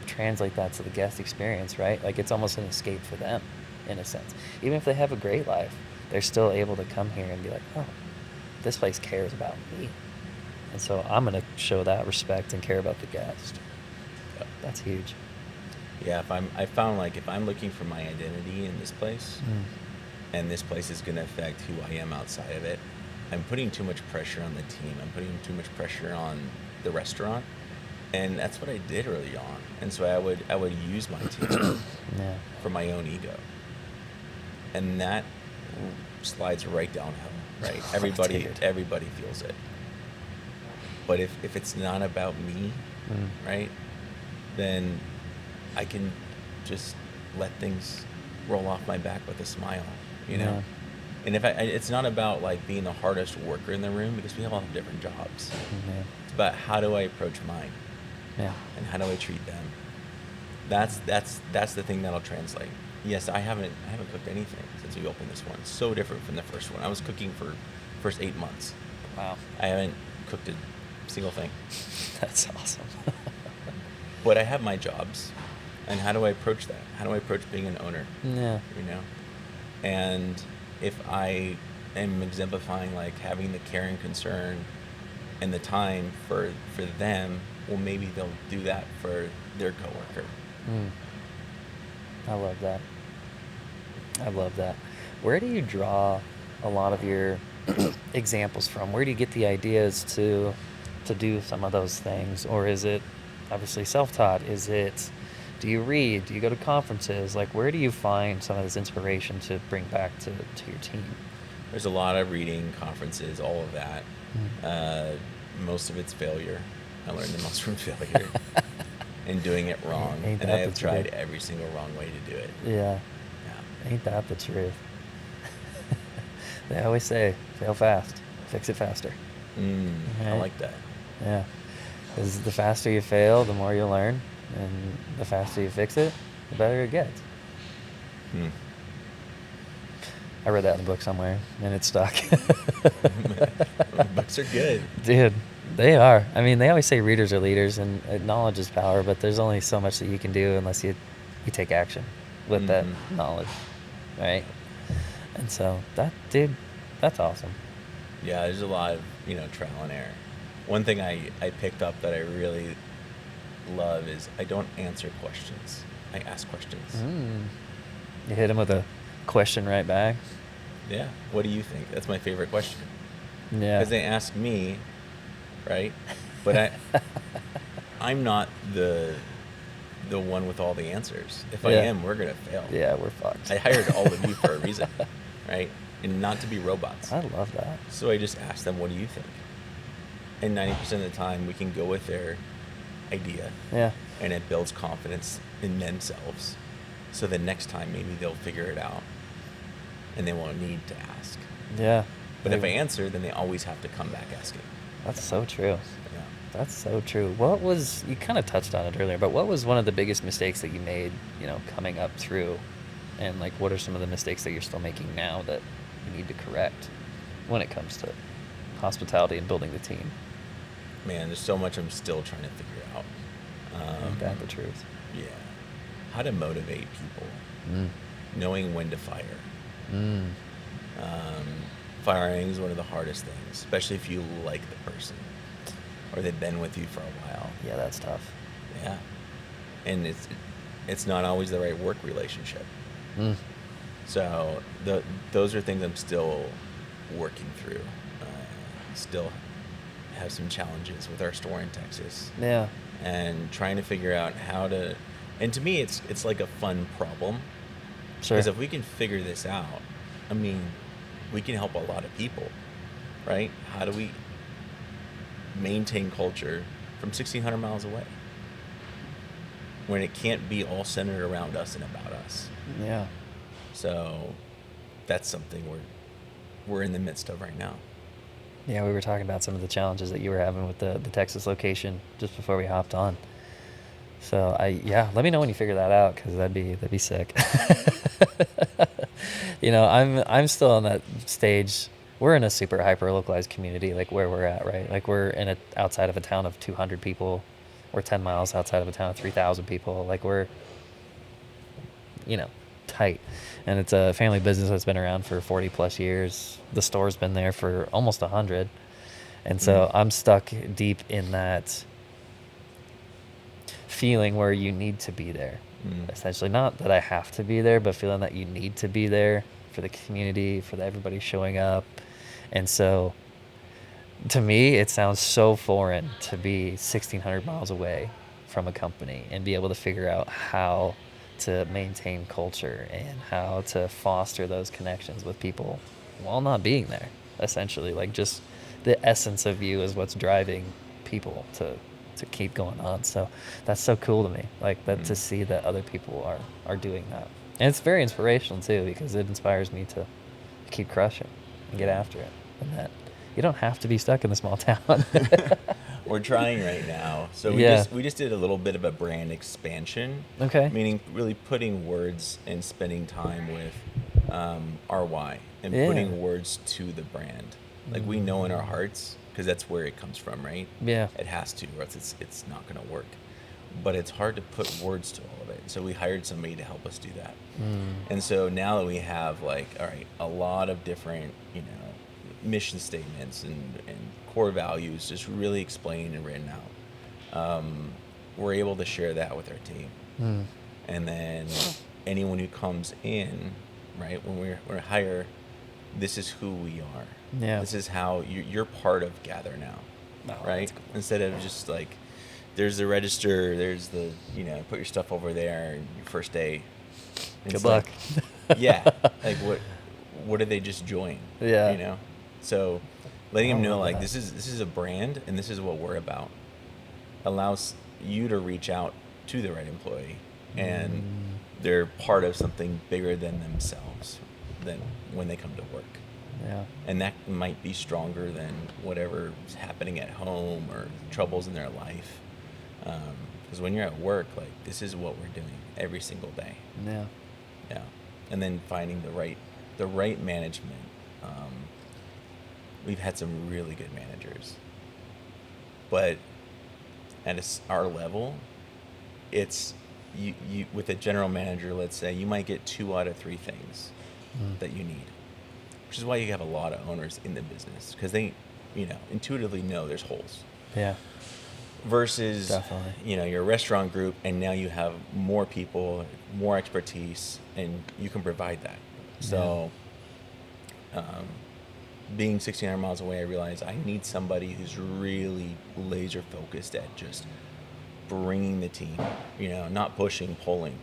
Speaker 1: translate that to the guest experience, right? Like, it's almost an escape for them, in a sense. Even if they have a great life, they're still able to come here and be like, oh, this place cares about me. And so I'm going to show that respect and care about the guest. That's huge.
Speaker 2: Yeah, I found like if I'm looking for my identity in this place, and this place is going to affect who I am outside of it, I'm putting too much pressure on the team. I'm putting too much pressure on the restaurant, and that's what I did early on. And so I would use my team for my own ego, and that slides right downhill. Right, everybody feels it. But if it's not about me, right, then I can just let things roll off my back with a smile,
Speaker 1: Yeah.
Speaker 2: And it's not about like being the hardest worker in the room, because we all have different jobs.
Speaker 1: Yeah.
Speaker 2: It's about how do I approach mine,
Speaker 1: Yeah.
Speaker 2: and how do I treat them. That's the thing that'll translate. Yes, I haven't cooked anything since we opened this one. So different from the first one. I was cooking for first 8 months.
Speaker 1: Wow.
Speaker 2: I haven't cooked a single thing.
Speaker 1: That's awesome.
Speaker 2: But I have my jobs, and how do I approach that? How do I approach being an owner?
Speaker 1: Yeah.
Speaker 2: And if I am exemplifying like having the care and concern and the time for them, well, maybe they'll do that for their coworker.
Speaker 1: I love that. I love that. Where do you draw a lot of your examples from? Where do you get the ideas to do some of those things? Or is it obviously self-taught? Do you read? Do you go to conferences? Like, where do you find some of this inspiration to bring back to your team?
Speaker 2: There's a lot of reading, conferences, all of that. Most of it's failure. I learned the most from failure and doing it wrong.
Speaker 1: Ain't
Speaker 2: And
Speaker 1: that
Speaker 2: I have
Speaker 1: the
Speaker 2: tried
Speaker 1: truth?
Speaker 2: every single wrong way to do it.
Speaker 1: Yeah.
Speaker 2: Yeah.
Speaker 1: Ain't that the truth? They always say, fail fast, fix it faster.
Speaker 2: I
Speaker 1: Right?
Speaker 2: like that.
Speaker 1: Yeah. Because the faster you fail, the more you learn. And the faster you fix it, the better it gets. I read that in a book somewhere, and it stuck.
Speaker 2: Books are good.
Speaker 1: Dude, They are. I mean, they always say readers are leaders, and knowledge is power. But there's only so much that you can do unless you take action with that
Speaker 2: Mm-hmm.
Speaker 1: knowledge, right?
Speaker 2: Yeah.
Speaker 1: And so that, dude, that's awesome.
Speaker 2: Yeah, there's a lot of, trial and error. One thing I picked up that I really love is I don't answer questions. I ask questions.
Speaker 1: Mm. You hit him with a question right back.
Speaker 2: Yeah. What do you think? That's my favorite question.
Speaker 1: Yeah.
Speaker 2: Because they ask me, right? But I'm not the one with all the answers. If I
Speaker 1: Yeah.
Speaker 2: am, we're gonna fail.
Speaker 1: Yeah, we're fucked.
Speaker 2: I hired all of you for a reason, right? And not to be robots.
Speaker 1: I love that.
Speaker 2: So I just ask them, what do you think? And 90% of the time, we can go with their idea,
Speaker 1: Yeah.
Speaker 2: and it builds confidence in themselves. So the next time, maybe they'll figure it out, and they won't need to ask.
Speaker 1: Yeah.
Speaker 2: But if I answer, then they always have to come back asking.
Speaker 1: That's so true.
Speaker 2: Yeah.
Speaker 1: That's so true. You kind of touched on it earlier, but what was one of the biggest mistakes that you made, coming up through? And like, what are some of the mistakes that you're still making now that you need to correct when it comes to hospitality and building the team?
Speaker 2: Man, there's so much I'm still trying to figure out.
Speaker 1: Ain't that the truth?
Speaker 2: Yeah. How to motivate people,
Speaker 1: Mm.
Speaker 2: knowing when to fire.
Speaker 1: Mm.
Speaker 2: Firing is one of the hardest things, especially if you like the person or they've been with you for a while.
Speaker 1: Yeah, that's tough.
Speaker 2: Yeah. And it's not always the right work relationship.
Speaker 1: Mm.
Speaker 2: So those are things I'm still working through. Still have some challenges with our store in Texas,
Speaker 1: Yeah.
Speaker 2: and trying to figure out how to. And to me, it's like a fun problem,
Speaker 1: Sure.
Speaker 2: because if we can figure this out, I mean, we can help a lot of people, right? How do we maintain culture from 1,600 miles away when it can't be all centered around us and about us?
Speaker 1: Yeah.
Speaker 2: So that's something we're in the midst of right now.
Speaker 1: Yeah, we were talking about some of the challenges that you were having with the Texas location just before we hopped on. So let me know when you figure that out, because that'd be sick. I'm still in that stage. We're in a super hyper localized community, like where we're at, right? Like we're outside of a town of 200 people. We're 10 miles outside of a town of 3,000 people. Like we're, tight. And it's a family business that's been around for 40 plus years. The store's been there for almost 100. And so I'm stuck deep in that feeling where you need to be there. Essentially, not that I have to be there, but feeling that you need to be there for the community, for everybody showing up. And so to me, it sounds so foreign to be 1,600 miles away from a company and be able to figure out how to maintain culture and how to foster those connections with people while not being there. Essentially, like, just the essence of you is what's driving people to keep going on. So that's so cool to me, like that, to see that other people are doing that. And it's very inspirational too, because it inspires me to keep crushing and get after it. And that you don't have to be stuck in the small town.
Speaker 2: We're trying right now. So
Speaker 1: Yeah.
Speaker 2: we just did a little bit of a brand expansion.
Speaker 1: Okay.
Speaker 2: Meaning really putting words and spending time with our why, and
Speaker 1: Yeah.
Speaker 2: putting words to the brand. Like, we know in our hearts, because that's where it comes from, right?
Speaker 1: Yeah.
Speaker 2: It has to, or else it's not going to work. But it's hard to put words to all of it. So we hired somebody to help us do that. And so now that we have, like, all right, a lot of different, mission statements and core values just really explained and written out, we're able to share that with our team. And then anyone who comes in, right, when we're hire, this is who we are.
Speaker 1: Yeah.
Speaker 2: This is how you're part of Gather now,
Speaker 1: Oh,
Speaker 2: right?
Speaker 1: that's cool.
Speaker 2: Instead of just like, there's the register, there's the, put your stuff over there, and your first day.
Speaker 1: Good
Speaker 2: It's
Speaker 1: luck.
Speaker 2: like, yeah, like what did they just join?
Speaker 1: Yeah.
Speaker 2: So letting them
Speaker 1: I
Speaker 2: know,
Speaker 1: love
Speaker 2: like,
Speaker 1: that.
Speaker 2: this is a brand, and this is what we're about, allows you to reach out to the right employee, and they're part of something bigger than themselves, than when they come to work.
Speaker 1: Yeah.
Speaker 2: And that might be stronger than whatever's happening at home or troubles in their life. Because when you're at work, like, this is what we're doing every single day.
Speaker 1: Yeah.
Speaker 2: Yeah. And then finding the right management. We've had some really good managers. But at our level, it's you with a general manager, let's say, you might get 2 out of 3 things
Speaker 1: Mm.
Speaker 2: that you need, which is why you have a lot of owners in the business, because they, intuitively know there's holes.
Speaker 1: Yeah,
Speaker 2: Versus,
Speaker 1: definitely.
Speaker 2: your restaurant group, and now you have more people, more expertise, and you can provide that. So, being 1,600 miles away, I realized I need somebody who's really laser focused at just bringing the team, not pushing, pulling,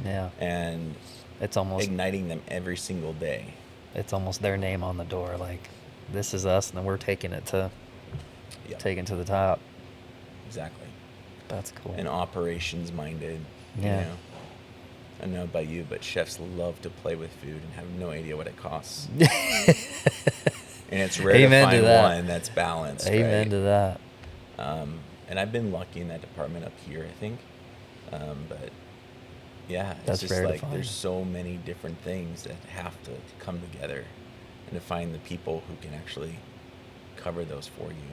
Speaker 1: Yeah.
Speaker 2: and
Speaker 1: It's almost
Speaker 2: igniting them every single day.
Speaker 1: it's almost their name on the door. Like, this is us, and then we're
Speaker 2: Yeah,
Speaker 1: taking to the top.
Speaker 2: exactly.
Speaker 1: That's cool.
Speaker 2: And operations minded,
Speaker 1: Yeah.
Speaker 2: I don't know about you, but chefs love to play with food and have no idea what it costs. And it's rare
Speaker 1: Amen
Speaker 2: to
Speaker 1: to
Speaker 2: find
Speaker 1: that.
Speaker 2: one that's balanced,
Speaker 1: Amen
Speaker 2: right?
Speaker 1: to that.
Speaker 2: And I've been lucky in that department up here, I think. But yeah, it's
Speaker 1: That's
Speaker 2: just
Speaker 1: rare to
Speaker 2: like
Speaker 1: find.
Speaker 2: there's so many different things that have to come together, and to find the people who can actually cover those for you.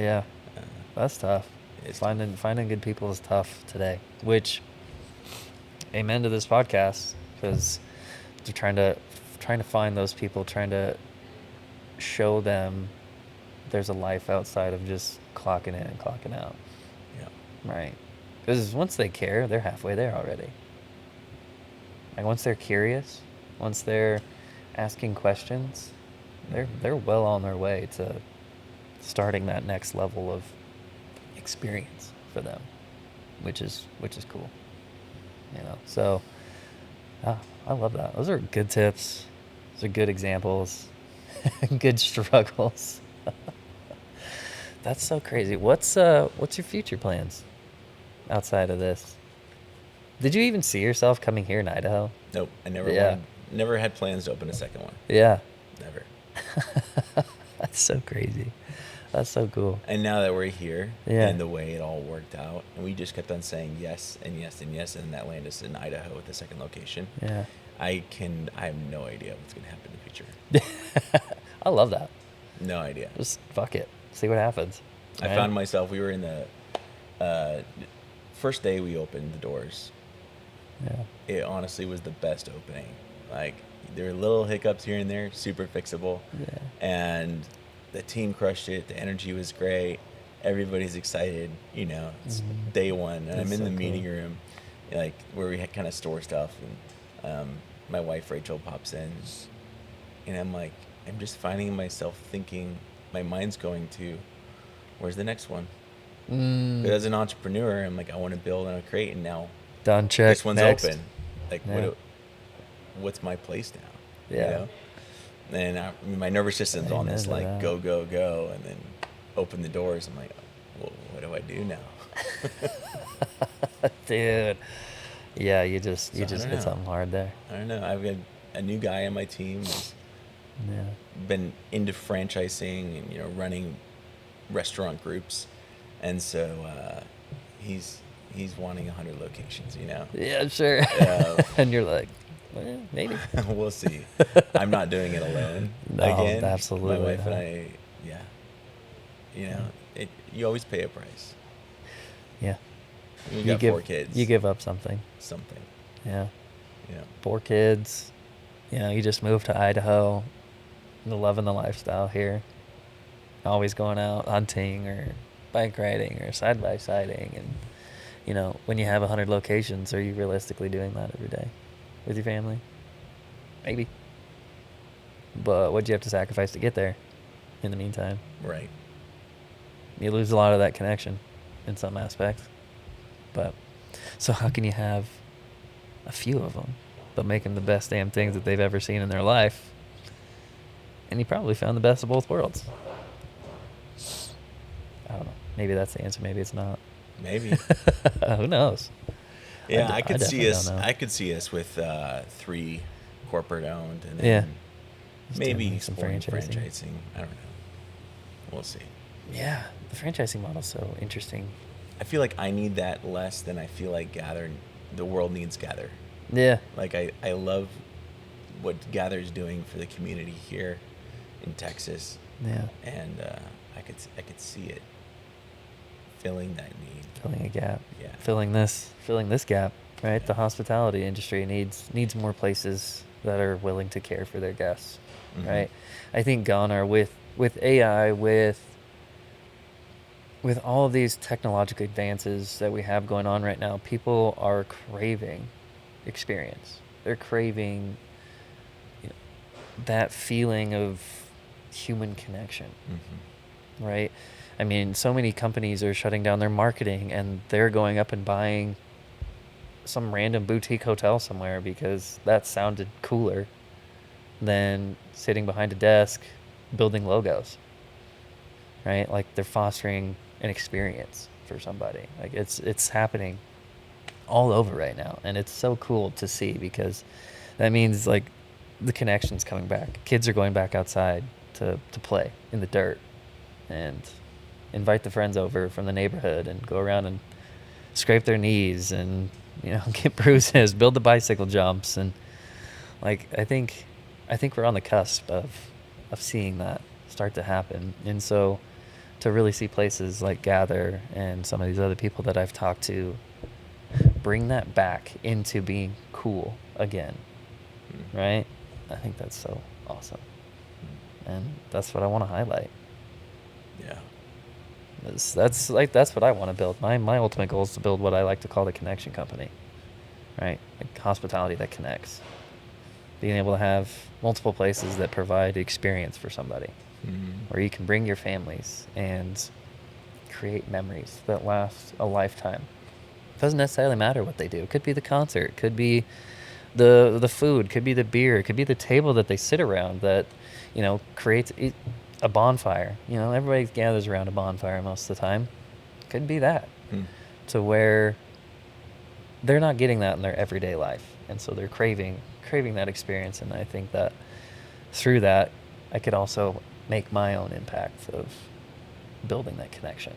Speaker 1: Yeah,
Speaker 2: Uh,
Speaker 1: that's tough.
Speaker 2: it's
Speaker 1: Finding good people is tough today. Which, amen to this podcast, because they're trying to find those people, trying to show them there's a life outside of just clocking in and clocking out.
Speaker 2: Yeah.
Speaker 1: Right. Because once they care, they're halfway there already. Like, once they're curious, once they're asking questions, they're well on their way to starting that next level of experience for them, which is cool. So I love that. Those are good tips. Those are good examples. Good struggles. That's so crazy. What's your future plans outside of this? Did you even see yourself coming here in Idaho?
Speaker 2: Nope. I
Speaker 1: Yeah.
Speaker 2: never had plans to open a second one.
Speaker 1: Yeah.
Speaker 2: Never.
Speaker 1: That's so crazy. That's so cool.
Speaker 2: And now that we're here,
Speaker 1: Yeah.
Speaker 2: and the way it all worked out, and we just kept on saying yes and yes and yes, and that landed us in Idaho with the second location.
Speaker 1: Yeah.
Speaker 2: I have no idea what's going to happen in the future.
Speaker 1: I love that.
Speaker 2: No idea.
Speaker 1: Just fuck it. See what happens.
Speaker 2: I
Speaker 1: Right?
Speaker 2: found myself, we were in the first day we opened the doors.
Speaker 1: Yeah.
Speaker 2: It honestly was the best opening. Like, there were little hiccups here and there, super fixable.
Speaker 1: Yeah.
Speaker 2: And the team crushed it. The energy was great. Everybody's excited. It's day one, and
Speaker 1: That's
Speaker 2: I'm in
Speaker 1: so
Speaker 2: the
Speaker 1: cool.
Speaker 2: meeting room, like where we kind of store stuff. And my wife Rachel pops in, and I'm just finding myself thinking, my mind's going to, where's the next one? But as an entrepreneur, I'm like, I want to build and create, and now
Speaker 1: Done. Check.
Speaker 2: this one's
Speaker 1: Next.
Speaker 2: open. Like,
Speaker 1: Yeah.
Speaker 2: what's my place now?
Speaker 1: Yeah.
Speaker 2: And my nervous system's on
Speaker 1: Amen
Speaker 2: this
Speaker 1: to
Speaker 2: like
Speaker 1: that.
Speaker 2: go go go, and then open the doors. I'm like, well, what do I do now?
Speaker 1: Dude. Yeah, you just
Speaker 2: So I
Speaker 1: hit
Speaker 2: don't know.
Speaker 1: something hard there.
Speaker 2: I don't know. I've got a new guy on my team who's
Speaker 1: Yeah.
Speaker 2: been into franchising and running restaurant groups, and so he's wanting 100 locations.
Speaker 1: Yeah, sure.
Speaker 2: Yeah.
Speaker 1: And you're like, well, maybe.
Speaker 2: We'll see. I'm not doing it alone.
Speaker 1: No,
Speaker 2: again.
Speaker 1: absolutely
Speaker 2: My wife and
Speaker 1: not.
Speaker 2: I, you always pay a price.
Speaker 1: Yeah.
Speaker 2: You got 4 kids.
Speaker 1: You give up something.
Speaker 2: something.
Speaker 1: Yeah. 4
Speaker 2: Yeah.
Speaker 1: kids. You just moved to Idaho. You're loving the lifestyle here. Always going out hunting or bike riding or side-by-siding. And, when you have 100 locations, are you realistically doing that every day with your family? Maybe. But what'd you have to sacrifice to get there in the meantime?
Speaker 2: Right.
Speaker 1: You lose a lot of that connection in some aspects. But, so how can you have a few of them, but make them the best damn things that they've ever seen in their life? And you probably found the best of both worlds. I don't know. Maybe that's the answer. Maybe it's not.
Speaker 2: Maybe.
Speaker 1: Who knows?
Speaker 2: Yeah,
Speaker 1: I
Speaker 2: I could see
Speaker 1: definitely
Speaker 2: us.
Speaker 1: don't know.
Speaker 2: I could see us with 3 corporate owned, and then
Speaker 1: Yeah. Just
Speaker 2: maybe
Speaker 1: doing some
Speaker 2: exploring
Speaker 1: franchising.
Speaker 2: franchising. I don't know. We'll see.
Speaker 1: Yeah, the franchising model's so interesting.
Speaker 2: I feel like I need that less than I feel like Gather. The world needs Gather.
Speaker 1: Yeah.
Speaker 2: Like, I love what Gather's doing for the community here in Texas,
Speaker 1: Yeah.
Speaker 2: and I could see it. filling that need.
Speaker 1: Filling a gap.
Speaker 2: Yeah.
Speaker 1: Filling this gap, right?
Speaker 2: Yeah.
Speaker 1: The hospitality industry needs more places that are willing to care for their guests,
Speaker 2: Mm-hmm.
Speaker 1: right? I think Ghana with AI, with all of these technological advances that we have going on right now, people are craving experience. They're craving, you know, that feeling of human connection,
Speaker 2: Mm-hmm.
Speaker 1: right? I mean, so many companies are shutting down their marketing and they're going up and buying some random boutique hotel somewhere because that sounded cooler than sitting behind a desk building logos, right? Like they're fostering an experience for somebody. Like it's happening all over right now, and it's so cool to see because that means like the connection's coming back. Kids are going back outside to play in the dirt and invite the friends over from the neighborhood and go around and scrape their knees and get bruises, build the bicycle jumps, and like I think we're on the cusp of seeing that start to happen. And so to really see places like Gather and some of these other people that I've talked to bring that back into being cool again,
Speaker 2: Mm-hmm.
Speaker 1: right? I think that's so awesome. And that's what I want to highlight.
Speaker 2: Yeah.
Speaker 1: That's what I want to build. My ultimate goal is to build what I like to call the connection company, right? Like hospitality that connects. Being able to have multiple places that provide experience for somebody,
Speaker 2: Mm-hmm.
Speaker 1: where you can bring your families and create memories that last a lifetime. It doesn't necessarily matter what they do. It could be the concert, it could be the food, could be the beer, it could be the table that they sit around that, creates a bonfire. Everybody gathers around a bonfire most of the time. Could be that,
Speaker 2: Mm.
Speaker 1: to where they're not getting that in their everyday life, and so they're craving that experience. And I think that through that, I could also make my own impact of building that connection.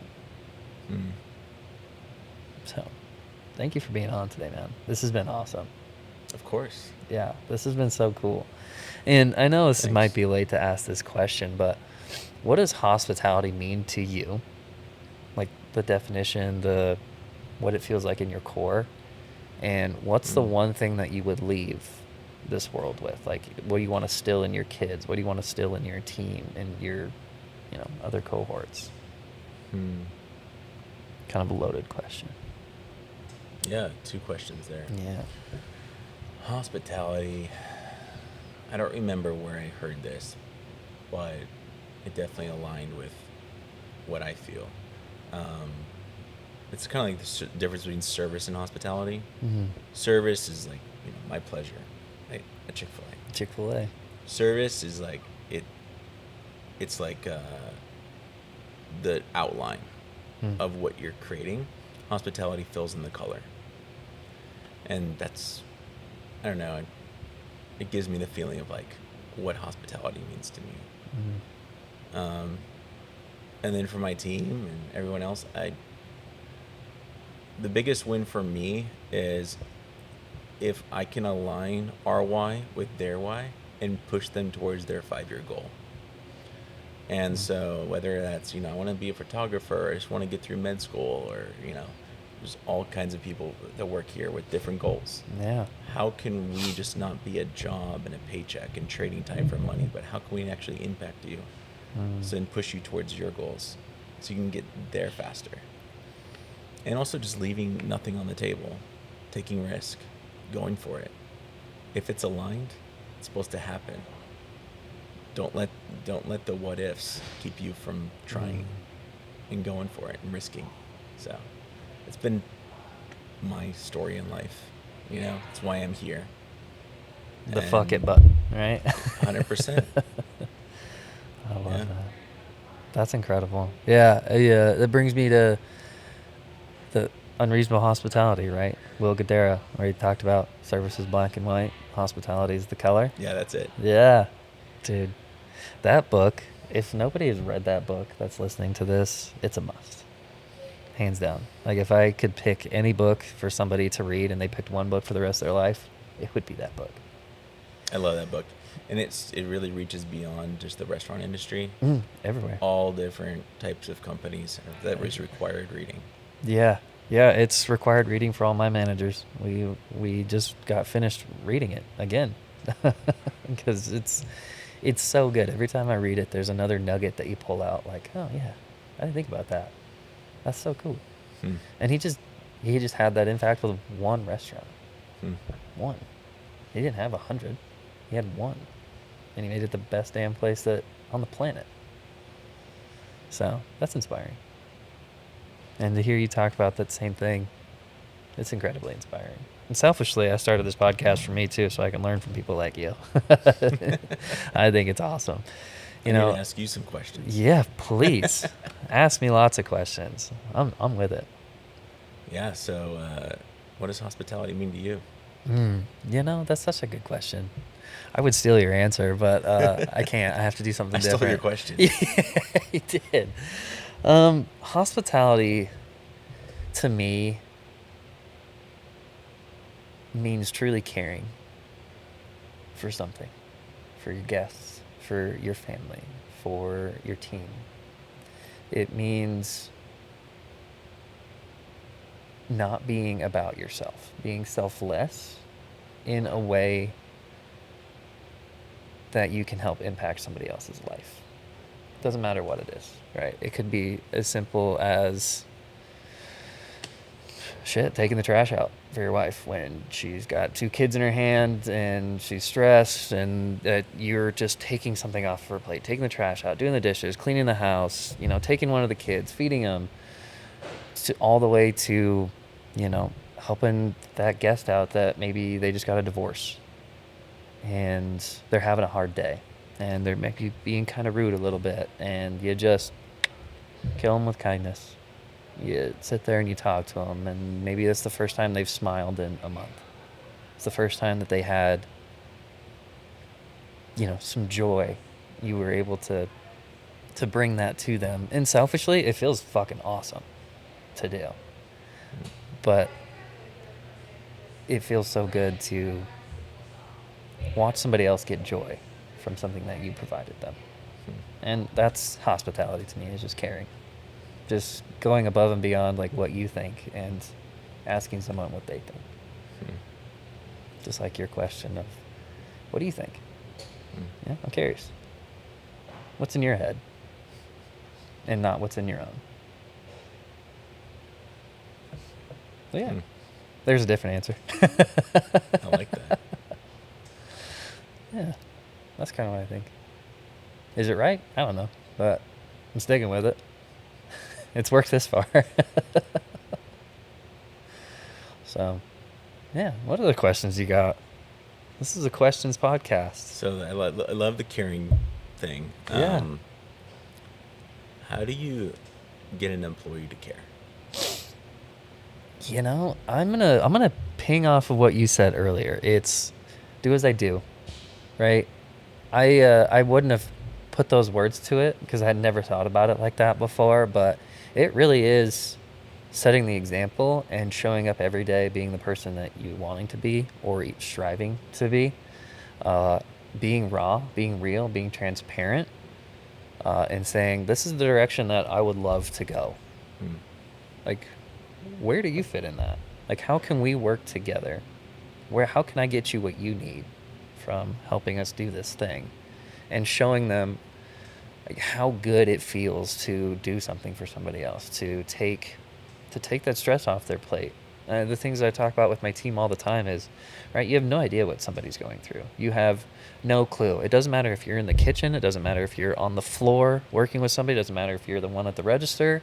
Speaker 2: Mm.
Speaker 1: So, thank you for being on today, man. This has been awesome.
Speaker 2: Of course.
Speaker 1: Yeah, this has been so cool. And I know this might
Speaker 2: Thanks.
Speaker 1: be late to ask this question, but what does hospitality mean to you? Like the definition, the what it feels like in your core, and what's the
Speaker 2: Mm.
Speaker 1: one thing that you would leave this world with? Like, what do you want to still in your kids? What do you want to still in your team and your, other cohorts?
Speaker 2: Mm.
Speaker 1: Kind of a loaded question.
Speaker 2: Yeah, two questions there.
Speaker 1: Yeah.
Speaker 2: Hospitality. I don't remember where I heard this, but it definitely aligned with what I feel. Um, it's kind of like the difference between service and hospitality.
Speaker 1: Mm-hmm.
Speaker 2: Service is like, my pleasure, right? A Chick-fil-A.
Speaker 1: Chick-fil-A.
Speaker 2: Service is like it. It's like the outline
Speaker 1: Mm.
Speaker 2: of what you're creating. Hospitality fills in the color, and that's, I don't know. It gives me the feeling of like what hospitality means to me.
Speaker 1: Mm-hmm.
Speaker 2: And then for my team and everyone else, the biggest win for me is if I can align our why with their why and push them towards their 5-year goal. And so whether that's, I want to be a photographer, or I just want to get through med school, or, there's all kinds of people that work here with different goals.
Speaker 1: Yeah.
Speaker 2: How can we just not be a job and a paycheck and trading time for money, but how can we actually impact you and push you towards your goals so you can get there faster? And also just leaving nothing on the table, taking risk, going for it. If it's aligned, it's supposed to happen. Don't let the what ifs keep you from trying and going for it and risking. So it's been my story in life. It's why I'm here.
Speaker 1: The fuck it button, right?
Speaker 2: 100%.
Speaker 1: I love
Speaker 2: Yeah.
Speaker 1: that. That's incredible. Yeah, yeah. That brings me to the unreasonable hospitality, right? Will Guidara, where he talked about service is black and white, hospitality is the color.
Speaker 2: Yeah, that's it.
Speaker 1: Yeah, dude. That book, if nobody has read that book that's listening to this, it's a must. Hands down. Like, if I could pick any book for somebody to read and they picked one book for the rest of their life, it would be that book.
Speaker 2: I love that book. And it really reaches beyond just the restaurant industry.
Speaker 1: Everywhere.
Speaker 2: All different types of companies that was
Speaker 1: Everywhere.
Speaker 2: required reading.
Speaker 1: Yeah, yeah, it's required reading for all my managers. We just got finished reading it again because it's so good. Every time I read it, there's another nugget that you pull out. Like, oh yeah, I didn't think about that. That's so cool.
Speaker 2: Hmm.
Speaker 1: And he just had that impact with one restaurant.
Speaker 2: Hmm.
Speaker 1: One. He didn't have 100. He had one, and he made it the best damn place that on the planet. So that's inspiring. And to hear you talk about that same thing, it's incredibly inspiring. And selfishly, I started this podcast for me too, so I can learn from people like you. I think it's awesome. You
Speaker 2: I'm going
Speaker 1: know,
Speaker 2: to ask you some questions.
Speaker 1: yeah, please ask me lots of questions. I'm with it.
Speaker 2: Yeah. So, what does hospitality mean to you?
Speaker 1: That's such a good question. I would steal your answer, but I can't. I have to do something
Speaker 2: I stole your
Speaker 1: different.
Speaker 2: question.
Speaker 1: Yeah, you did. Hospitality to me means truly caring for something, for your guests, for your family, for your team. It means not being about yourself, being selfless in a way that you can help impact somebody else's life. Doesn't matter what it is, right? It could be as simple as taking the trash out for your wife when she's got 2 kids in her hand and she's stressed, and that you're just taking something off her plate, taking the trash out, doing the dishes, cleaning the house, taking one of the kids, feeding them, all the way to, helping that guest out that maybe they just got a divorce and they're having a hard day and they're maybe being kind of rude a little bit, and you just kill them with kindness. You sit there and you talk to them, and maybe that's the first time they've smiled in a month. It's the first time that they had, some joy. You were able to bring that to them. And selfishly, it feels fucking awesome to do. But it feels so good to watch somebody else get joy from something that you provided them. And that's hospitality to me, is just caring. Just going above and beyond like what you think and asking someone what they think. Just like your question of, what do you think? Yeah, I'm curious. What's in your head? And not what's in your own. Well, yeah, there's a different answer.
Speaker 2: I like that.
Speaker 1: Yeah, that's kind of what I think. Is it right? I don't know, but I'm sticking with it. It's worked this far. So, yeah, what other questions you got? This is a questions podcast.
Speaker 2: So I love the caring thing.
Speaker 1: Yeah.
Speaker 2: How do you get an employee to care?
Speaker 1: I'm gonna ping off of what you said earlier. It's do as I do, right? I wouldn't have put those words to it because I had never thought about it like that before, but it really is setting the example and showing up every day, being the person that you wanting to be or striving to be, being raw, being real, being transparent, and saying this is the direction that I would love to go. Like, where do you fit in that? Like, how can we work together? How can I get you what you need from helping us do this thing? And showing them like how good it feels to do something for somebody else, to take that stress off their plate. The things I talk about with my team all the time is, right, you have no idea what somebody's going through. You have no clue. It doesn't matter if you're in the kitchen. It doesn't matter if you're on the floor working with somebody. It doesn't matter if you're the one at the register.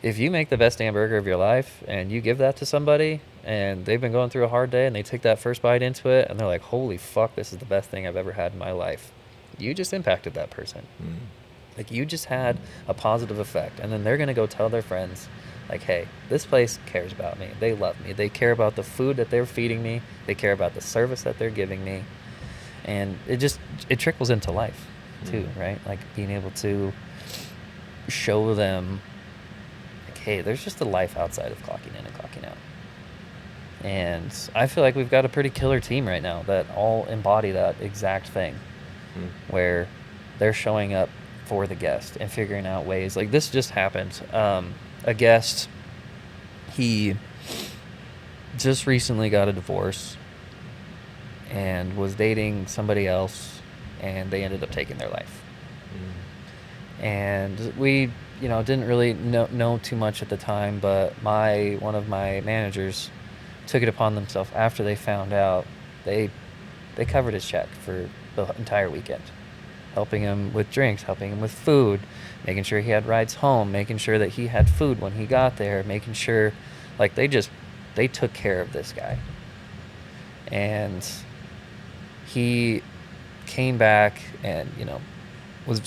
Speaker 1: If you make the best hamburger of your life and you give that to somebody and they've been going through a hard day and they take that first bite into it and they're like, holy fuck, this is the best thing I've ever had in my life. You just impacted that person. Like, you just had a positive effect. And then they're going to go tell their friends, like, hey, this place cares about me. They love me. They care about the food that they're feeding me. They care about the service that they're giving me. And it trickles into life too, right? Like, being able to show them, like, hey, there's just a life outside of clocking in and clocking out. And I feel like we've got a pretty killer team right now that all embody that exact thing, where they're showing up for the guest and figuring out ways. Like this just happened. A guest, he just recently got a divorce and was dating somebody else, and they ended up taking their life. And we, didn't really know too much at the time, but one of my managers took it upon themselves after they found out. They covered his check for the entire weekend, helping him with drinks, helping him with food, making sure he had rides home, making sure that he had food when he got there, making sure, like, they took care of this guy. And he came back and, was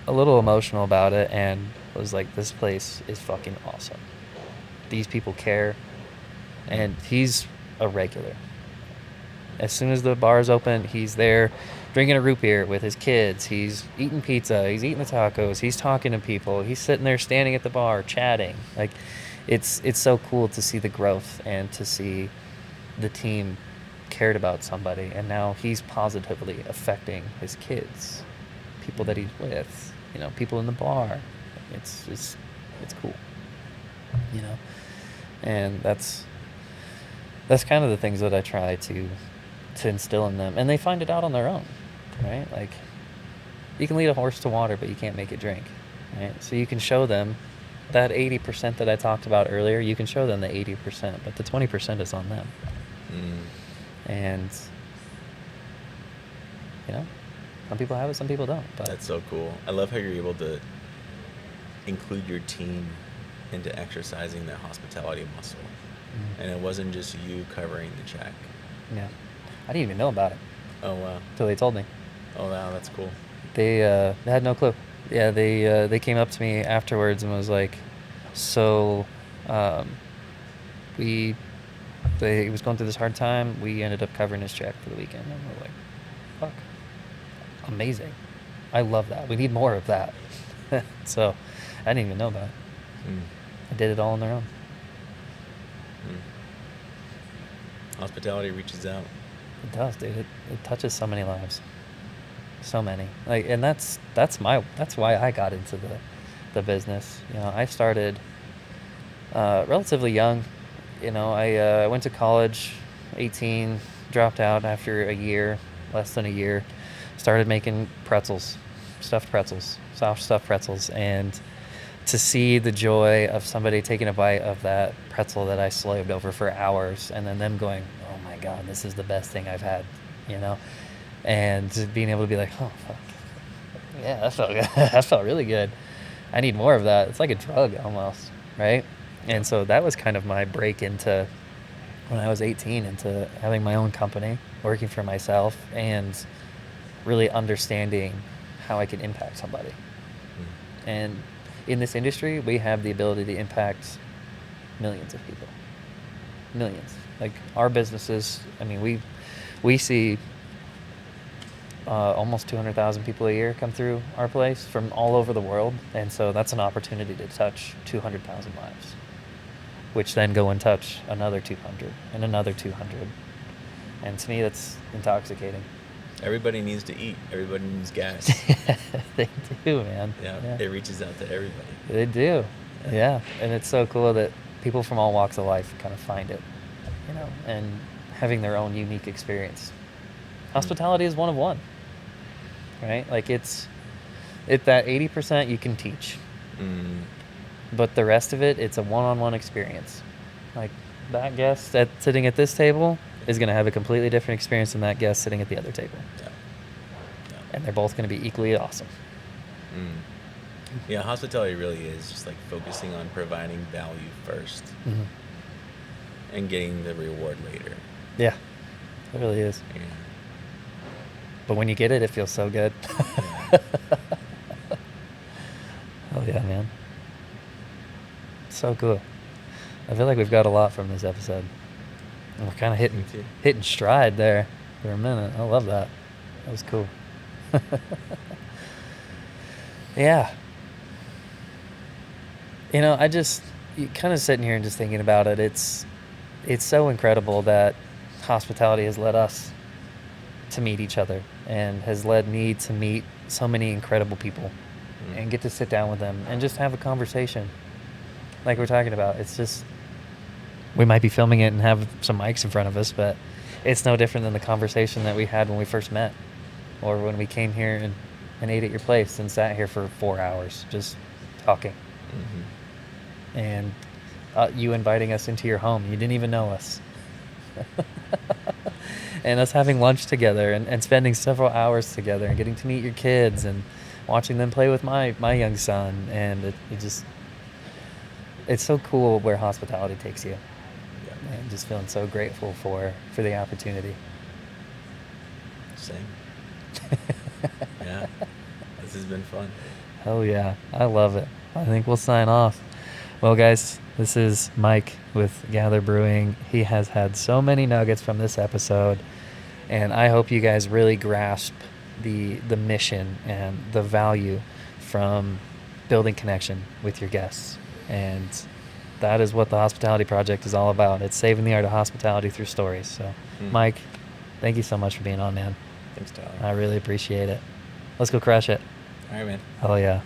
Speaker 1: a little emotional about it and was like, this place is fucking awesome. These people care. And he's a regular. As soon as the bar is open, he's there drinking a root beer with his kids. He's eating pizza. He's eating the tacos. He's talking to people. He's sitting there standing at the bar chatting. Like, it's so cool to see the growth and to see the team cared about somebody. And now he's positively affecting his kids, people that he's with, people in the bar. It's cool, and that's kind of the things that I try to instill in them, and they find it out on their own, right? Like, you can lead a horse to water, but you can't make it drink, right? So you can show them that 80% that I talked about earlier. You can show them the 80%, but the 20% is on them. And some people have it, some people don't. But
Speaker 2: that's so cool. I love how you're able to include your team into exercising that hospitality muscle. And it wasn't just you covering the check.
Speaker 1: Yeah. I didn't even know about it.
Speaker 2: Oh, wow.
Speaker 1: Until they told me. Oh,
Speaker 2: wow, that's cool.
Speaker 1: They had no clue. Yeah, they came up to me afterwards and was like, so he was going through this hard time. We ended up covering his check for the weekend. And we're like, fuck. Amazing. I love that. We need more of that. So I didn't even know about it. I did it all on their own.
Speaker 2: Hospitality reaches out.
Speaker 1: It does, dude. It touches so many lives. So many. Like, and that's why I got into the business. I started relatively young. I went to college, 18, dropped out after a year, less than a year, started making pretzels, soft stuffed pretzels, and to see the joy of somebody taking a bite of that pretzel that I slaved over for hours, and then them going, oh my God, this is the best thing I've had, and being able to be like, oh, fuck. Yeah, that felt good. That felt really good. I need more of that. It's like a drug almost, right? And so that was kind of my break into, when I was 18, into having my own company, working for myself, and really understanding how I can impact somebody. And in this industry, we have the ability to impact millions of people. Millions. Like, our businesses, I mean, we see almost 200,000 people a year come through our place from all over the world. And so that's an opportunity to touch 200,000 lives, which then go and touch another 200 and another 200. And to me, that's intoxicating.
Speaker 2: Everybody needs to eat. Everybody needs gas.
Speaker 1: They do, man.
Speaker 2: Yeah, it reaches out to everybody.
Speaker 1: They do. Yeah. And it's so cool that people from all walks of life kind of find it, and having their own unique experience. Hospitality is one of one, right? Like, it's that 80% you can teach, but the rest of it, it's a one-on-one experience. Like, that guest sitting at this table is going to have a completely different experience than that guest sitting at the other table. Yeah. And they're both going to be equally awesome.
Speaker 2: Yeah, hospitality really is just like focusing on providing value first and getting the reward later.
Speaker 1: Yeah, it really is. Yeah. But when you get it, it feels so good. Yeah. Oh, yeah, man. So cool. I feel like we've got a lot from this episode. We're kind of hitting stride there for a minute. I love that. That was cool. Yeah. You kind of sitting here and just thinking about it. it's so incredible that hospitality has led us to meet each other and has led me to meet so many incredible people
Speaker 2: Mm.
Speaker 1: and get to sit down with them and just have a conversation like we're talking about. It's just, we might be filming it and have some mics in front of us, but it's no different than the conversation that we had when we first met or when we came here and ate at your place and sat here for 4 hours just talking. And you inviting us into your home. You didn't even know us. And us having lunch together and spending several hours together and getting to meet your kids and watching them play with my young son. And it just, it's so cool where hospitality takes you.
Speaker 2: Yeah.
Speaker 1: And just feeling so grateful for the opportunity.
Speaker 2: Same. Yeah. This has been fun.
Speaker 1: Hell yeah. I love it. I think we'll sign off. Well, guys, this is Mike with Gather Brewing. He has had so many nuggets from this episode, and I hope you guys really grasp the mission and the value from building connection with your guests. And that is what the Hospitality Project is all about. It's saving the art of hospitality through stories. So, Mike, thank you so much for being on, man.
Speaker 2: Thanks, Tyler.
Speaker 1: I really appreciate it. Let's go crush it.
Speaker 2: All right, man.
Speaker 1: Hell yeah.